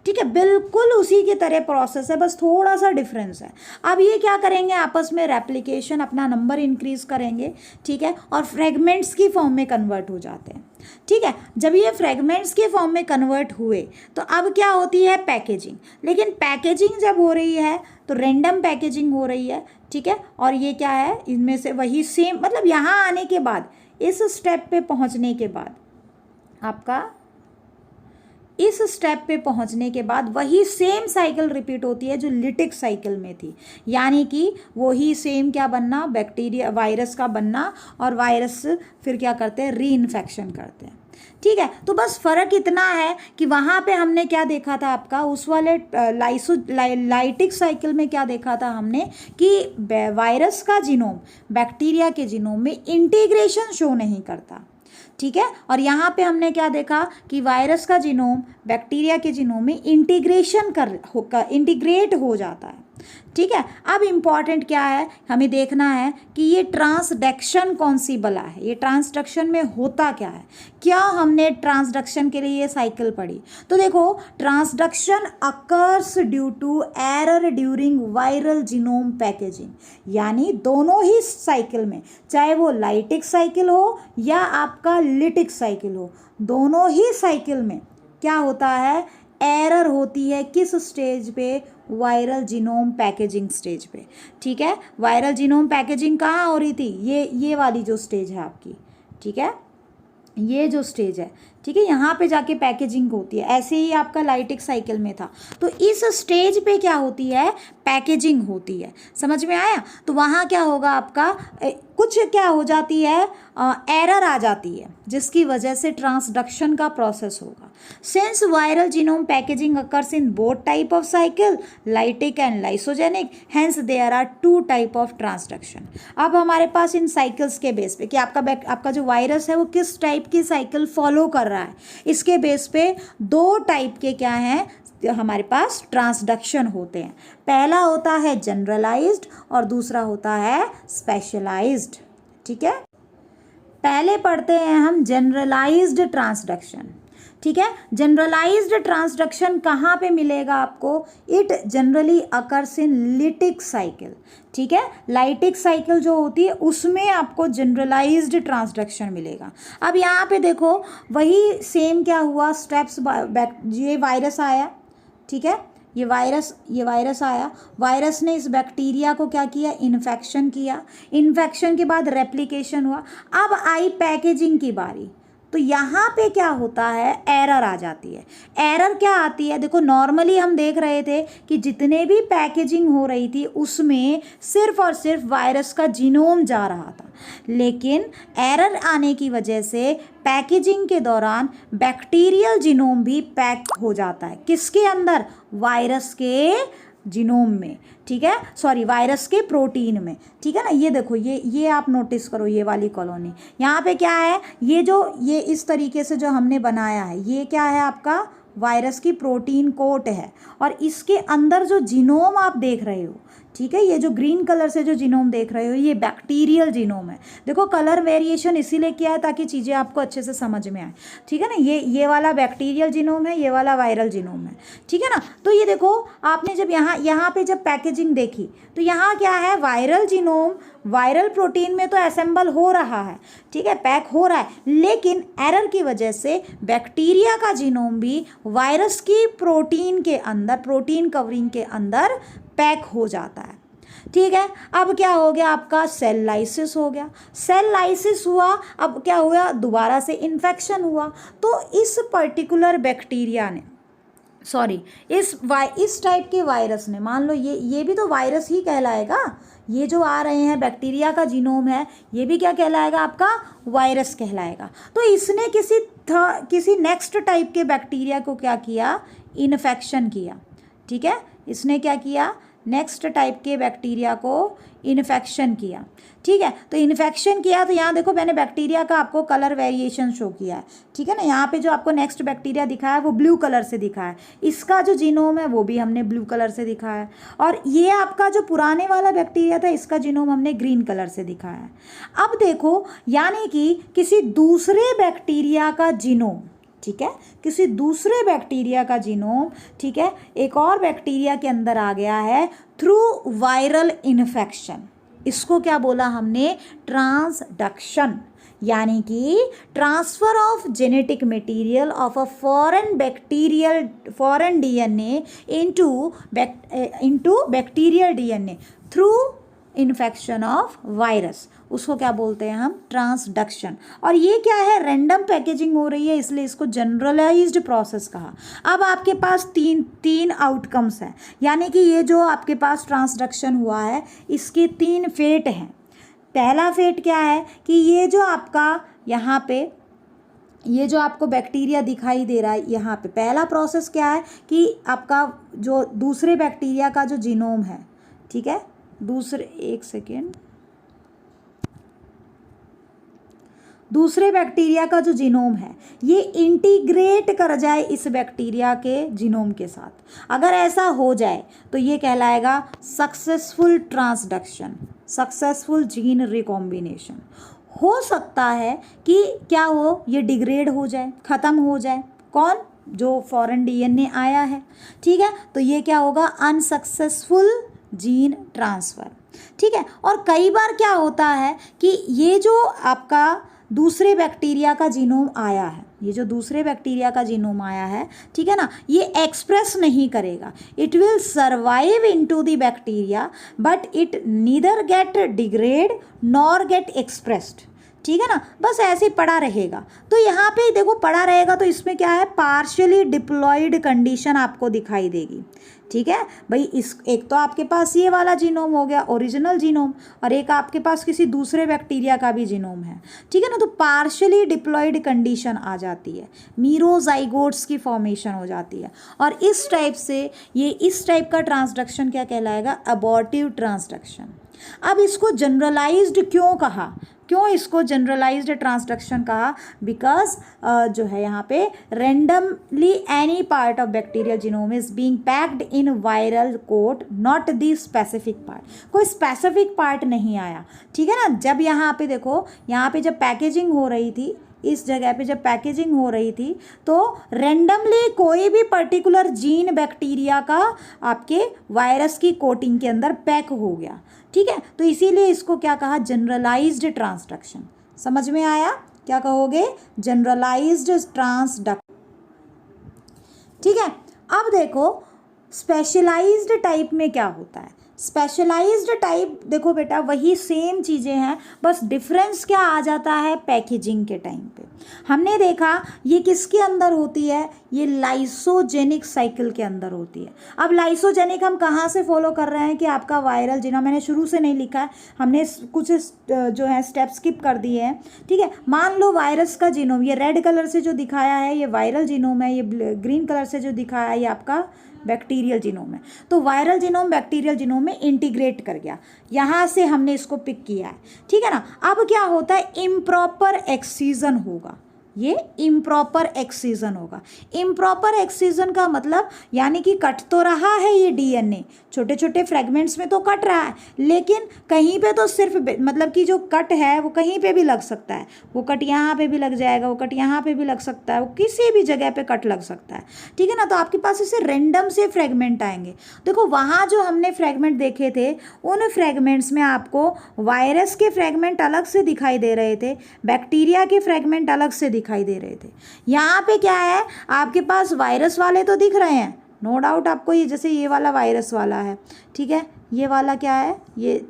ठीक है। बिल्कुल उसी की तरह प्रोसेस है, बस थोड़ा सा डिफरेंस है। अब ये क्या करेंगे, आपस में रेप्लिकेशन, अपना नंबर इंक्रीज करेंगे, ठीक है, और फ्रेगमेंट्स की फॉर्म में कन्वर्ट हो जाते हैं, ठीक है। जब ये फ्रेगमेंट्स के फॉर्म में कन्वर्ट हुए तो अब क्या होती है, पैकेजिंग। लेकिन पैकेजिंग जब हो रही है तो रैंडम पैकेजिंग हो रही है, ठीक है। और ये क्या है, इनमें से वही सेम, मतलब यहाँ आने के बाद, इस स्टेप पे पहुँचने के बाद आपका, इस स्टेप पे पहुंचने के बाद वही सेम साइकिल रिपीट होती है जो लिटिक साइकिल में थी, यानी कि वही सेम क्या बनना, बैक्टीरिया वायरस का बनना, और वायरस फिर क्या करते हैं, री इन्फेक्शन करते हैं, ठीक है। तो बस फ़र्क इतना है कि वहाँ पे हमने क्या देखा था आपका, उस वाले लाइटिक साइकिल में क्या देखा था हमने कि वायरस का जीनोम बैक्टीरिया के जीनोम में इंटीग्रेशन शो नहीं करता, ठीक है। और यहाँ पे हमने क्या देखा कि वायरस का जीनोम बैक्टीरिया के जीनोम में इंटीग्रेट हो जाता है, ठीक है। अब इम्पॉर्टेंट क्या है, हमें देखना है कि ये ट्रांसडक्शन कौन सी बला है, ये ट्रांसडक्शन में होता क्या है। क्या हमने ट्रांसडक्शन के लिए ये साइकिल पढ़ी, तो देखो transduction occurs due to error during viral genome packaging, यानी दोनों ही साइकिल में, चाहे वो लाइटिक साइकिल हो या आपका लिटिक साइकिल हो, दोनों ही साइकिल में क्या होता है, एरर होती है। किस स्टेज पे, वायरल जीनोम पैकेजिंग स्टेज पे, ठीक है। वायरल जीनोम पैकेजिंग कहाँ हो रही थी, ये वाली जो स्टेज है आपकी, ठीक है, ये जो स्टेज है, ठीक है, यहाँ पे जाके पैकेजिंग होती है। ऐसे ही आपका लाइटिक साइकिल में था, तो इस स्टेज पे क्या होती है, पैकेजिंग होती है, समझ में आया। तो वहाँ क्या होगा आपका, कुछ क्या हो जाती है, एरर आ जाती है, जिसकी वजह से ट्रांसडक्शन का प्रोसेस होगा। Since viral genome packaging occurs in both type of cycle, lytic and lysogenic, hence there are 2 type of transduction. अब हमारे पास इन साइकिल्स के बेस पे कि आपका जो वायरस है वो किस टाइप की साइकिल फॉलो कर रहा है, इसके बेस पे 2 टाइप के क्या हैं हमारे पास ट्रांसडक्शन होते हैं। पहला होता है जनरलाइज्ड और दूसरा होता है स्पेशलाइज्ड, ठीक है। पहले पढ़ते हैं हम जनरलाइज्ड ट्रांसडक्शन, ठीक है। जनरलाइज्ड ट्रांसडक्शन कहाँ पे मिलेगा आपको, it generally occurs in lytic cycle, ठीक है। लाइटिक साइकिल जो होती है उसमें आपको जनरलाइज्ड ट्रांसडक्शन मिलेगा। अब यहाँ पे देखो वही सेम क्या हुआ, स्टेप्स, ये वायरस आया, ठीक है, ये वायरस आया, वायरस ने इस बैक्टीरिया को क्या किया, इन्फेक्शन किया, इन्फेक्शन के बाद रेप्लिकेशन हुआ। अब आई पैकेजिंग की बारी, तो यहाँ पे क्या होता है, एरर आ जाती है। एरर क्या आती है, देखो नॉर्मली हम देख रहे थे कि जितने भी पैकेजिंग हो रही थी उसमें सिर्फ और सिर्फ वायरस का जीनोम जा रहा था, लेकिन एरर आने की वजह से पैकेजिंग के दौरान बैक्टीरियल जीनोम भी पैक हो जाता है, किसके अंदर, वायरस के जीनोम में, ठीक है, सॉरी वायरस के प्रोटीन में, ठीक है ना। ये देखो ये आप नोटिस करो, ये वाली कॉलोनी यहाँ पे क्या है, ये इस तरीके से जो हमने बनाया है, ये क्या है आपका वायरस की प्रोटीन कोट है, और इसके अंदर जो जीनोम आप देख रहे हो, ठीक है, ये जो ग्रीन कलर से जो जीनोम देख रहे हो ये बैक्टीरियल जीनोम है। देखो कलर वेरिएशन इसीलिए किया है ताकि चीज़ें आपको अच्छे से समझ में आए, ठीक है ना। ये वाला बैक्टीरियल जीनोम है, ये वाला वायरल जीनोम है, ठीक है ना। तो ये देखो आपने जब यहाँ पे जब पैकेजिंग देखी तो यहाँ क्या है, वायरल जीनोम वायरल प्रोटीन में तो असेंबल हो रहा है, ठीक है, पैक हो रहा है, लेकिन एरर की वजह से बैक्टीरिया का जीनोम भी वायरस की प्रोटीन के अंदर, प्रोटीन कवरिंग के अंदर पैक हो जाता है, ठीक है। अब क्या हो गया आपका, सेल लाइसिस हो गया, सेल लाइसिस हुआ, अब क्या हुआ, दोबारा से इन्फेक्शन हुआ। तो इस पर्टिकुलर बैक्टीरिया ने सॉरी, इस टाइप के वायरस ने, मान लो ये भी तो वायरस ही कहलाएगा, ये जो आ रहे हैं बैक्टीरिया का जीनोम है, ये भी क्या कहलाएगा, आपका वायरस कहलाएगा। तो इसने किसी नेक्स्ट टाइप के बैक्टीरिया को क्या किया, इन्फेक्शन किया। ठीक है, इसने क्या किया, नेक्स्ट टाइप के बैक्टीरिया को इन्फेक्शन किया। ठीक है, तो इन्फेक्शन किया, तो यहाँ देखो मैंने बैक्टीरिया का आपको कलर वेरिएशन शो किया है। ठीक है ना, यहाँ पे जो आपको नेक्स्ट बैक्टीरिया दिखा है वो ब्लू कलर से दिखा है, इसका जो जीनोम है वो भी हमने ब्लू कलर से दिखा है, और ये आपका जो पुराने वाला बैक्टीरिया था इसका जीनोम हमने ग्रीन कलर से दिखा है। अब देखो, यानी कि किसी दूसरे बैक्टीरिया का जीनोम, ठीक है, किसी दूसरे बैक्टीरिया का जीनोम, ठीक है, एक और बैक्टीरिया के अंदर आ गया है थ्रू वायरल इन्फेक्शन। इसको क्या बोला हमने, ट्रांसडक्शन, यानी कि transfer of genetic material of a foreign DNA into bacterial DNA through infection of virus, उसको क्या बोलते हैं हम, ट्रांसडक्शन। और ये क्या है, रैंडम पैकेजिंग हो रही है, इसलिए इसको जनरलाइज्ड प्रोसेस कहा। अब आपके पास तीन आउटकम्स हैं, यानी कि ये जो आपके पास ट्रांसडक्शन हुआ है इसके 3 फेट हैं। पहला फेट क्या है कि ये जो आपका यहाँ पे ये जो आपको बैक्टीरिया दिखाई दे रहा है, यहाँ पे पहला प्रोसेस क्या है कि आपका जो दूसरे बैक्टीरिया का जो जीनोम है, ठीक है, दूसरे बैक्टीरिया का जो जीनोम है ये इंटीग्रेट कर जाए इस बैक्टीरिया के जीनोम के साथ। अगर ऐसा हो जाए तो ये कहलाएगा successful transduction, successful gene recombination. हो सकता है कि क्या हो, ये डिग्रेड हो जाए, ख़त्म हो जाए, कौन, जो फॉरेन डीएनए आया है। ठीक है, तो ये क्या होगा, अनसक्सेसफुल जीन ट्रांसफ़र। ठीक है, और कई बार क्या होता है कि ये जो आपका दूसरे बैक्टीरिया का जीनोम आया है, ये जो दूसरे बैक्टीरिया का जीनोम आया है, ठीक है ना, ये एक्सप्रेस नहीं करेगा, it will survive into the bacteria but it neither get degrade nor get expressed. ठीक है ना, बस ऐसे पड़ा रहेगा। तो यहाँ पे देखो पड़ा रहेगा, तो इसमें क्या है, पार्शियली डिप्लॉयड कंडीशन आपको दिखाई देगी। ठीक है भाई, एक तो आपके पास ये वाला जीनोम हो गया ओरिजिनल जीनोम, और एक आपके पास किसी दूसरे बैक्टीरिया का भी जीनोम है। ठीक है ना, तो पार्शियली डिप्लॉयड कंडीशन आ जाती है, मीरोजाइगोट्स की फॉर्मेशन हो जाती है, और इस टाइप से इस टाइप का ट्रांसडक्शन क्या कहलाएगा, अबॉर्टिव ट्रांसडक्शन। अब इसको जनरलाइज्ड क्यों कहा, क्यों इसको जनरलाइज्ड ट्रांसडक्शन कहा, बिकॉज जो है यहाँ पे randomly any part of bacterial genome is being packed in viral coat, not the specific part. कोई स्पेसिफिक पार्ट नहीं आया। ठीक है ना, जब यहाँ पे देखो, यहाँ पे जब पैकेजिंग हो रही थी, इस जगह पे जब पैकेजिंग हो रही थी, तो रेंडमली कोई भी पर्टिकुलर जीन बैक्टीरिया का आपके वायरस की कोटिंग के अंदर पैक हो गया। ठीक है, तो इसीलिए इसको क्या कहा, जनरलाइज्ड ट्रांसडक्शन। समझ में आया, क्या कहोगे, जनरलाइज्ड ट्रांसडक्शन। ठीक है, अब देखो स्पेशलाइज्ड टाइप में क्या होता है। स्पेशलाइज्ड टाइप देखो बेटा, वही सेम चीज़ें हैं, बस डिफरेंस क्या आ जाता है, पैकेजिंग के टाइम पे। हमने देखा ये किसके अंदर होती है, ये लाइसोजेनिक साइकिल के अंदर होती है। अब लाइसोजेनिक हम कहाँ से फॉलो कर रहे हैं कि आपका वायरल जीनोम, मैंने शुरू से नहीं लिखा है, हमने कुछ जो है स्टेप स्किप कर दिए हैं। ठीक है, मान लो वायरस का जीनोम, ये रेड कलर से जो दिखाया है ये वायरल जीनोम है, ये ग्रीन कलर से जो दिखाया है ये आपका बैक्टीरियल जीनोम है। तो वायरल जीनोम बैक्टीरियल जीनोम में इंटीग्रेट कर गया, यहाँ से हमने इसको पिक किया है। ठीक है ना, अब क्या होता है, इम्प्रॉपर एक्सीजन होगा, ये इम्प्रॉपर एक्सीजन होगा। इम्प्रॉपर एक्सीजन का मतलब यानी कि कट तो रहा है ये डीएनए, छोटे छोटे फ्रेगमेंट्स में तो कट रहा है, लेकिन कहीं पे तो सिर्फ मतलब कि जो कट है वो कहीं पे भी लग सकता है, वो कट यहाँ पे भी लग जाएगा, वो कट यहाँ पे भी लग सकता है, वो किसी भी जगह पे कट लग सकता है। ठीक है ना, तो आपके पास ऐसे रेंडम से फ्रेगमेंट आएंगे। देखो वहाँ जो हमने फ्रेगमेंट देखे थे, उन फ्रेगमेंट्स में आपको वायरस के फ्रेगमेंट अलग से दिखाई दे रहे थे, बैक्टीरिया के फ्रेगमेंट अलग से दिखाई दे रहे थे। यहाँ पे क्या है, आपके पास वायरस वाले तो दिख रहे हैं, नो डाउट आपको, ये जैसे ये वाला वायरस वाला है, ठीक है, ये वाला क्या है, ये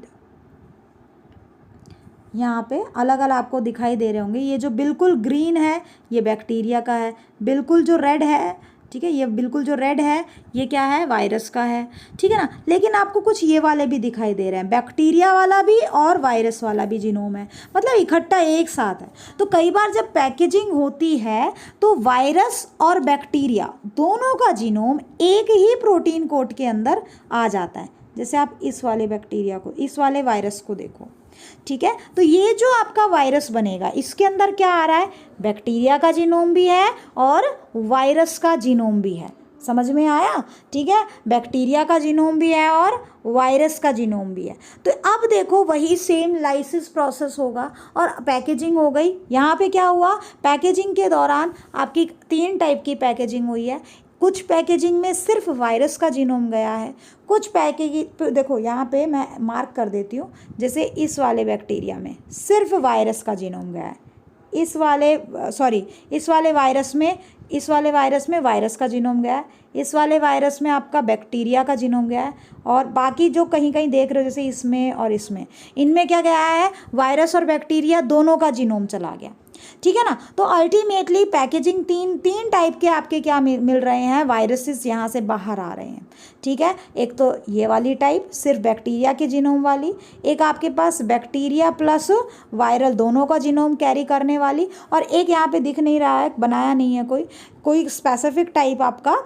यहाँ पे अलग अलग आपको दिखाई दे रहे होंगे। ये जो बिल्कुल ग्रीन है ये बैक्टीरिया का है, बिल्कुल जो रेड है ठीक है, ये बिल्कुल जो रेड है ये क्या है, वायरस का है, ठीक है ना। लेकिन आपको कुछ ये वाले भी दिखाई दे रहे हैं, बैक्टीरिया वाला भी और वायरस वाला भी जीनोम है, मतलब इकट्ठा एक साथ है। तो कई बार जब पैकेजिंग होती है तो वायरस और बैक्टीरिया दोनों का जीनोम एक ही प्रोटीन कोट के अंदर आ जाता है। जैसे आप इस वाले बैक्टीरिया को, इस वाले वायरस को देखो, ठीक है। तो ये जो आपका वायरस बनेगा इसके अंदर क्या आ रहा है, बैक्टीरिया का जीनोम भी है और वायरस का जीनोम भी है। समझ में आया, ठीक है, बैक्टीरिया का जीनोम भी है और वायरस का जीनोम भी है। तो अब देखो वही सेम लाइसिस प्रोसेस होगा और पैकेजिंग हो गई। यहाँ पे क्या हुआ, पैकेजिंग के दौरान आपकी 3 टाइप की पैकेजिंग हुई है। कुछ पैकेजिंग में सिर्फ वायरस का जीनोम गया है, कुछ पैकेजिंग देखो यहाँ पे मैं मार्क कर देती हूँ, जैसे इस वाले बैक्टीरिया में सिर्फ वायरस का जीनोम गया है, इस वाले वायरस में वायरस का जीनोम गया है, इस वाले वायरस में आपका बैक्टीरिया का जीनोम गया है, और बाकी जो कहीं कहीं देख रहे हो जैसे इसमें और इसमें, इनमें क्या गया है, वायरस और बैक्टीरिया दोनों का जीनोम चला गया, ठीक है ना। तो अल्टीमेटली पैकेजिंग तीन टाइप के आपके क्या मिल रहे हैं, वायरसेस यहाँ से बाहर आ रहे हैं, ठीक है। एक तो ये वाली टाइप सिर्फ बैक्टीरिया के जीनोम वाली, एक आपके पास बैक्टीरिया प्लस वायरल दोनों का जीनोम कैरी करने वाली, और एक यहाँ पे दिख नहीं रहा है, बनाया नहीं है कोई स्पेसिफिक टाइप आपका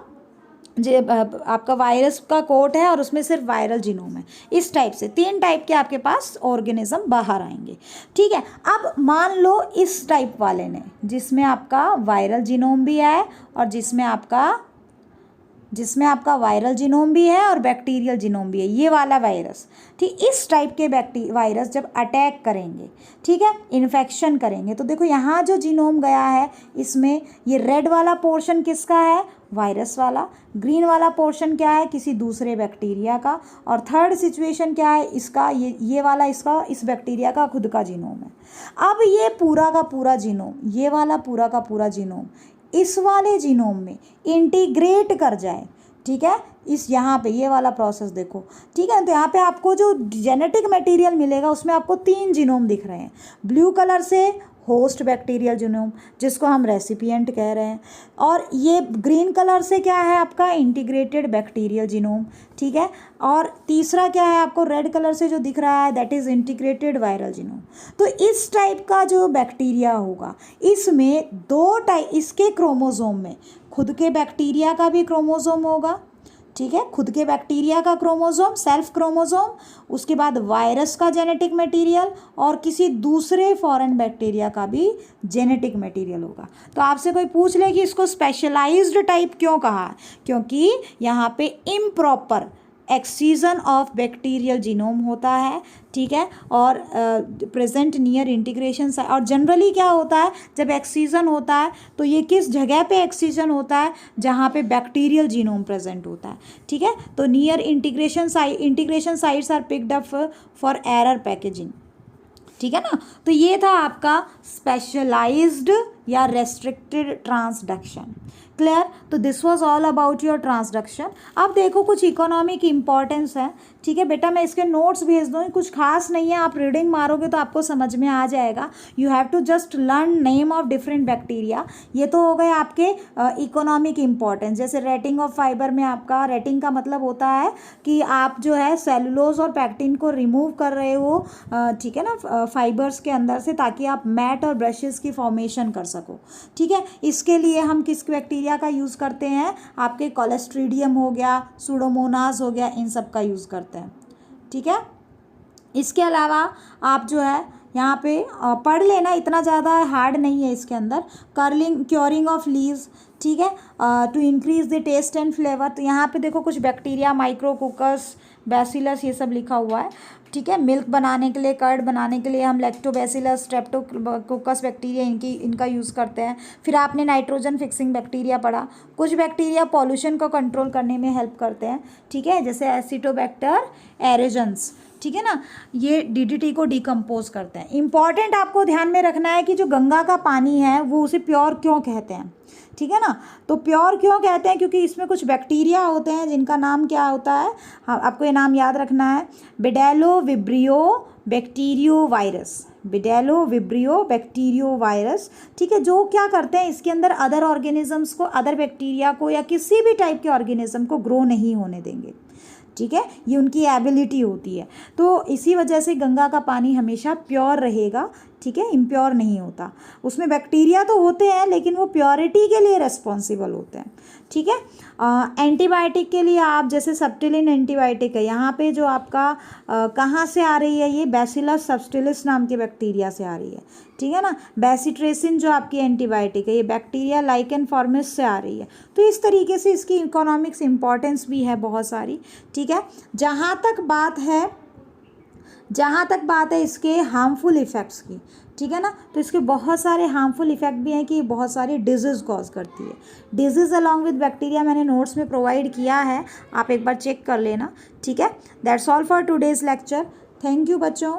वायरस का कोट है और उसमें सिर्फ वायरल जीनोम है। इस टाइप से 3 टाइप के आपके पास ऑर्गेनिज्म बाहर आएंगे, ठीक है। अब मान लो इस टाइप वाले ने, जिसमें आपका वायरल जीनोम भी है और जिसमें आपका वायरल जीनोम भी है और बैक्टीरियल जीनोम भी है, ये वाला वायरस, ठीक। इस टाइप के वायरस जब अटैक करेंगे, ठीक है, इन्फेक्शन करेंगे, तो देखो यहाँ जो जीनोम गया है इसमें ये रेड वाला पोर्शन किसका है, वायरस वाला, ग्रीन वाला पोर्शन क्या है, किसी दूसरे बैक्टीरिया का, और थर्ड सिचुएशन क्या है इसका, ये वाला इसका, इस बैक्टीरिया का खुद का जीनोम है। अब ये पूरा का पूरा जीनोम, ये वाला पूरा का पूरा जीनोम इस वाले जीनोम में इंटीग्रेट कर जाए, ठीक है, इस यहाँ पे ये वाला प्रोसेस देखो, ठीक है। तो यहाँ पे आपको जो जेनेटिक मटेरियल मिलेगा उसमें आपको 3 जीनोम दिख रहे हैं। ब्लू कलर से होस्ट बैक्टीरियल जीनोम, जिसको हम रेसिपिएंट कह रहे हैं, और ये ग्रीन कलर से क्या है आपका इंटीग्रेटेड बैक्टीरियल जीनोम, ठीक है। और तीसरा क्या है आपको रेड कलर से जो दिख रहा है, that is integrated viral genome. तो इस टाइप का जो बैक्टीरिया होगा इसमें 2 टाइप, इसके क्रोमोसोम में खुद के बैक्टीरिया का भी क्रोमोसोम होगा, ठीक है, खुद के बैक्टीरिया का क्रोमोसोम, सेल्फ क्रोमोसोम, उसके बाद वायरस का जेनेटिक मटेरियल और किसी दूसरे फॉरेन बैक्टीरिया का भी जेनेटिक मटेरियल होगा। तो आपसे कोई पूछ ले कि इसको स्पेशलाइज्ड टाइप क्यों कहा, क्योंकि यहाँ पे इम्प्रॉपर एक्ससीजन ऑफ बैक्टीरियल जीनोम होता है, ठीक है, और प्रेजेंट नियर इंटीग्रेशन। और जनरली क्या होता है जब एक्ससीजन होता है तो ये किस जगह पे एक्ससीजन होता है, जहाँ पे बैक्टीरियल जीनोम प्रेजेंट होता है, ठीक है। तो near integration sites are picked up for error packaging, ठीक है ना। तो ये था आपका स्पेशलाइज्ड या रेस्ट्रिक्टेड ट्रांसडक्शन, क्लियर। तो this was all about your transduction. अब देखो कुछ इकोनॉमिक इम्पॉर्टेंस है, ठीक है बेटा, मैं इसके नोट्स भेज दूँ, कुछ खास नहीं है, आप रीडिंग मारोगे तो आपको समझ में आ जाएगा। You have to just learn name of different bacteria. ये तो हो गए आपके इकोनॉमिक इम्पॉर्टेंस। जैसे रेटिंग ऑफ फाइबर में आपका, रेटिंग का मतलब होता है कि आप जो है सेलुलोज और पैक्टिन को रिमूव कर रहे हो, ठीक है ना, फाइबर्स के अंदर से, ताकि आप मैट और ब्रशेस की फॉर्मेशन कर सको, ठीक है। इसके लिए हम किस बैक्टीरिया का यूज़ करते हैं, आपके कोलेस्ट्रीडियम हो गया, सूडोमोनास हो गया, इन सब का यूज़ करते हैं, ठीक है। इसके अलावा आप जो है यहाँ पे पढ़ लेना, इतना ज़्यादा हार्ड नहीं है इसके अंदर। क्योरिंग ऑफ लीव्स, ठीक है, to increase the taste and flavour. तो यहाँ पे देखो कुछ बैक्टीरिया, माइक्रोकोकस, बैसिलस, ये सब लिखा हुआ है, ठीक है। मिल्क बनाने के लिए, कर्ड बनाने के लिए हम लैक्टोबैसिलस, स्ट्रेप्टोकोकस बैक्टीरिया इनका यूज़ करते हैं। फिर आपने नाइट्रोजन फिक्सिंग बैक्टीरिया पढ़ा। कुछ बैक्टीरिया पॉल्यूशन को कंट्रोल करने में हेल्प करते हैं, ठीक है, जैसे एसिटोबैक्टर एरेजेंस, ठीक है ना, ये डीडीटी को डिकम्पोज करते हैं। इंपॉर्टेंट आपको ध्यान में रखना है कि जो गंगा का पानी है वो उसे प्योर क्यों कहते हैं, ठीक है ना। तो प्योर क्यों कहते हैं, क्योंकि इसमें कुछ बैक्टीरिया होते हैं जिनका नाम क्या होता है, हाँ आपको ये नाम याद रखना है, Bdellovibrio bacteriovorus, Bdellovibrio bacteriovorus, ठीक है, जो क्या करते हैं इसके अंदर अदर ऑर्गेनिजम्स को, अदर बैक्टीरिया को या किसी भी टाइप के ऑर्गेनिज्म को ग्रो नहीं होने देंगे, ठीक है, ये उनकी एबिलिटी होती है। तो इसी वजह से गंगा का पानी हमेशा प्योर रहेगा, ठीक है, इम्प्योर नहीं होता। उसमें बैक्टीरिया तो होते हैं लेकिन वो प्योरिटी के लिए रिस्पॉन्सिबल होते हैं, ठीक है। एंटीबायोटिक के लिए आप जैसे सब्टिलिन एंटीबायोटिक है, यहाँ पे जो आपका कहाँ से आ रही है, ये बैसिलस सब्टिलिस नाम के बैक्टीरिया से आ रही है, ठीक है ना। बेसिट्रेसिन जो आपकी एंटीबायोटिक है, ये बैक्टीरिया लाइकेन फॉर्मिस से आ रही है। तो इस तरीके से इसकी इकोनॉमिक्स इंपॉर्टेंस भी है बहुत सारी, ठीक है। जहाँ तक बात है इसके हार्मफुल इफ़ेक्ट्स की, ठीक है ना, तो इसके बहुत सारे हार्मफुल इफ़ेक्ट भी हैं कि बहुत सारी डिजीज़ कॉज करती है। डिजीज़ अलॉन्ग विद बैक्टीरिया मैंने नोट्स में प्रोवाइड किया है, आप एक बार चेक कर लेना, ठीक है। That's all for today's lecture. Thank you बच्चों।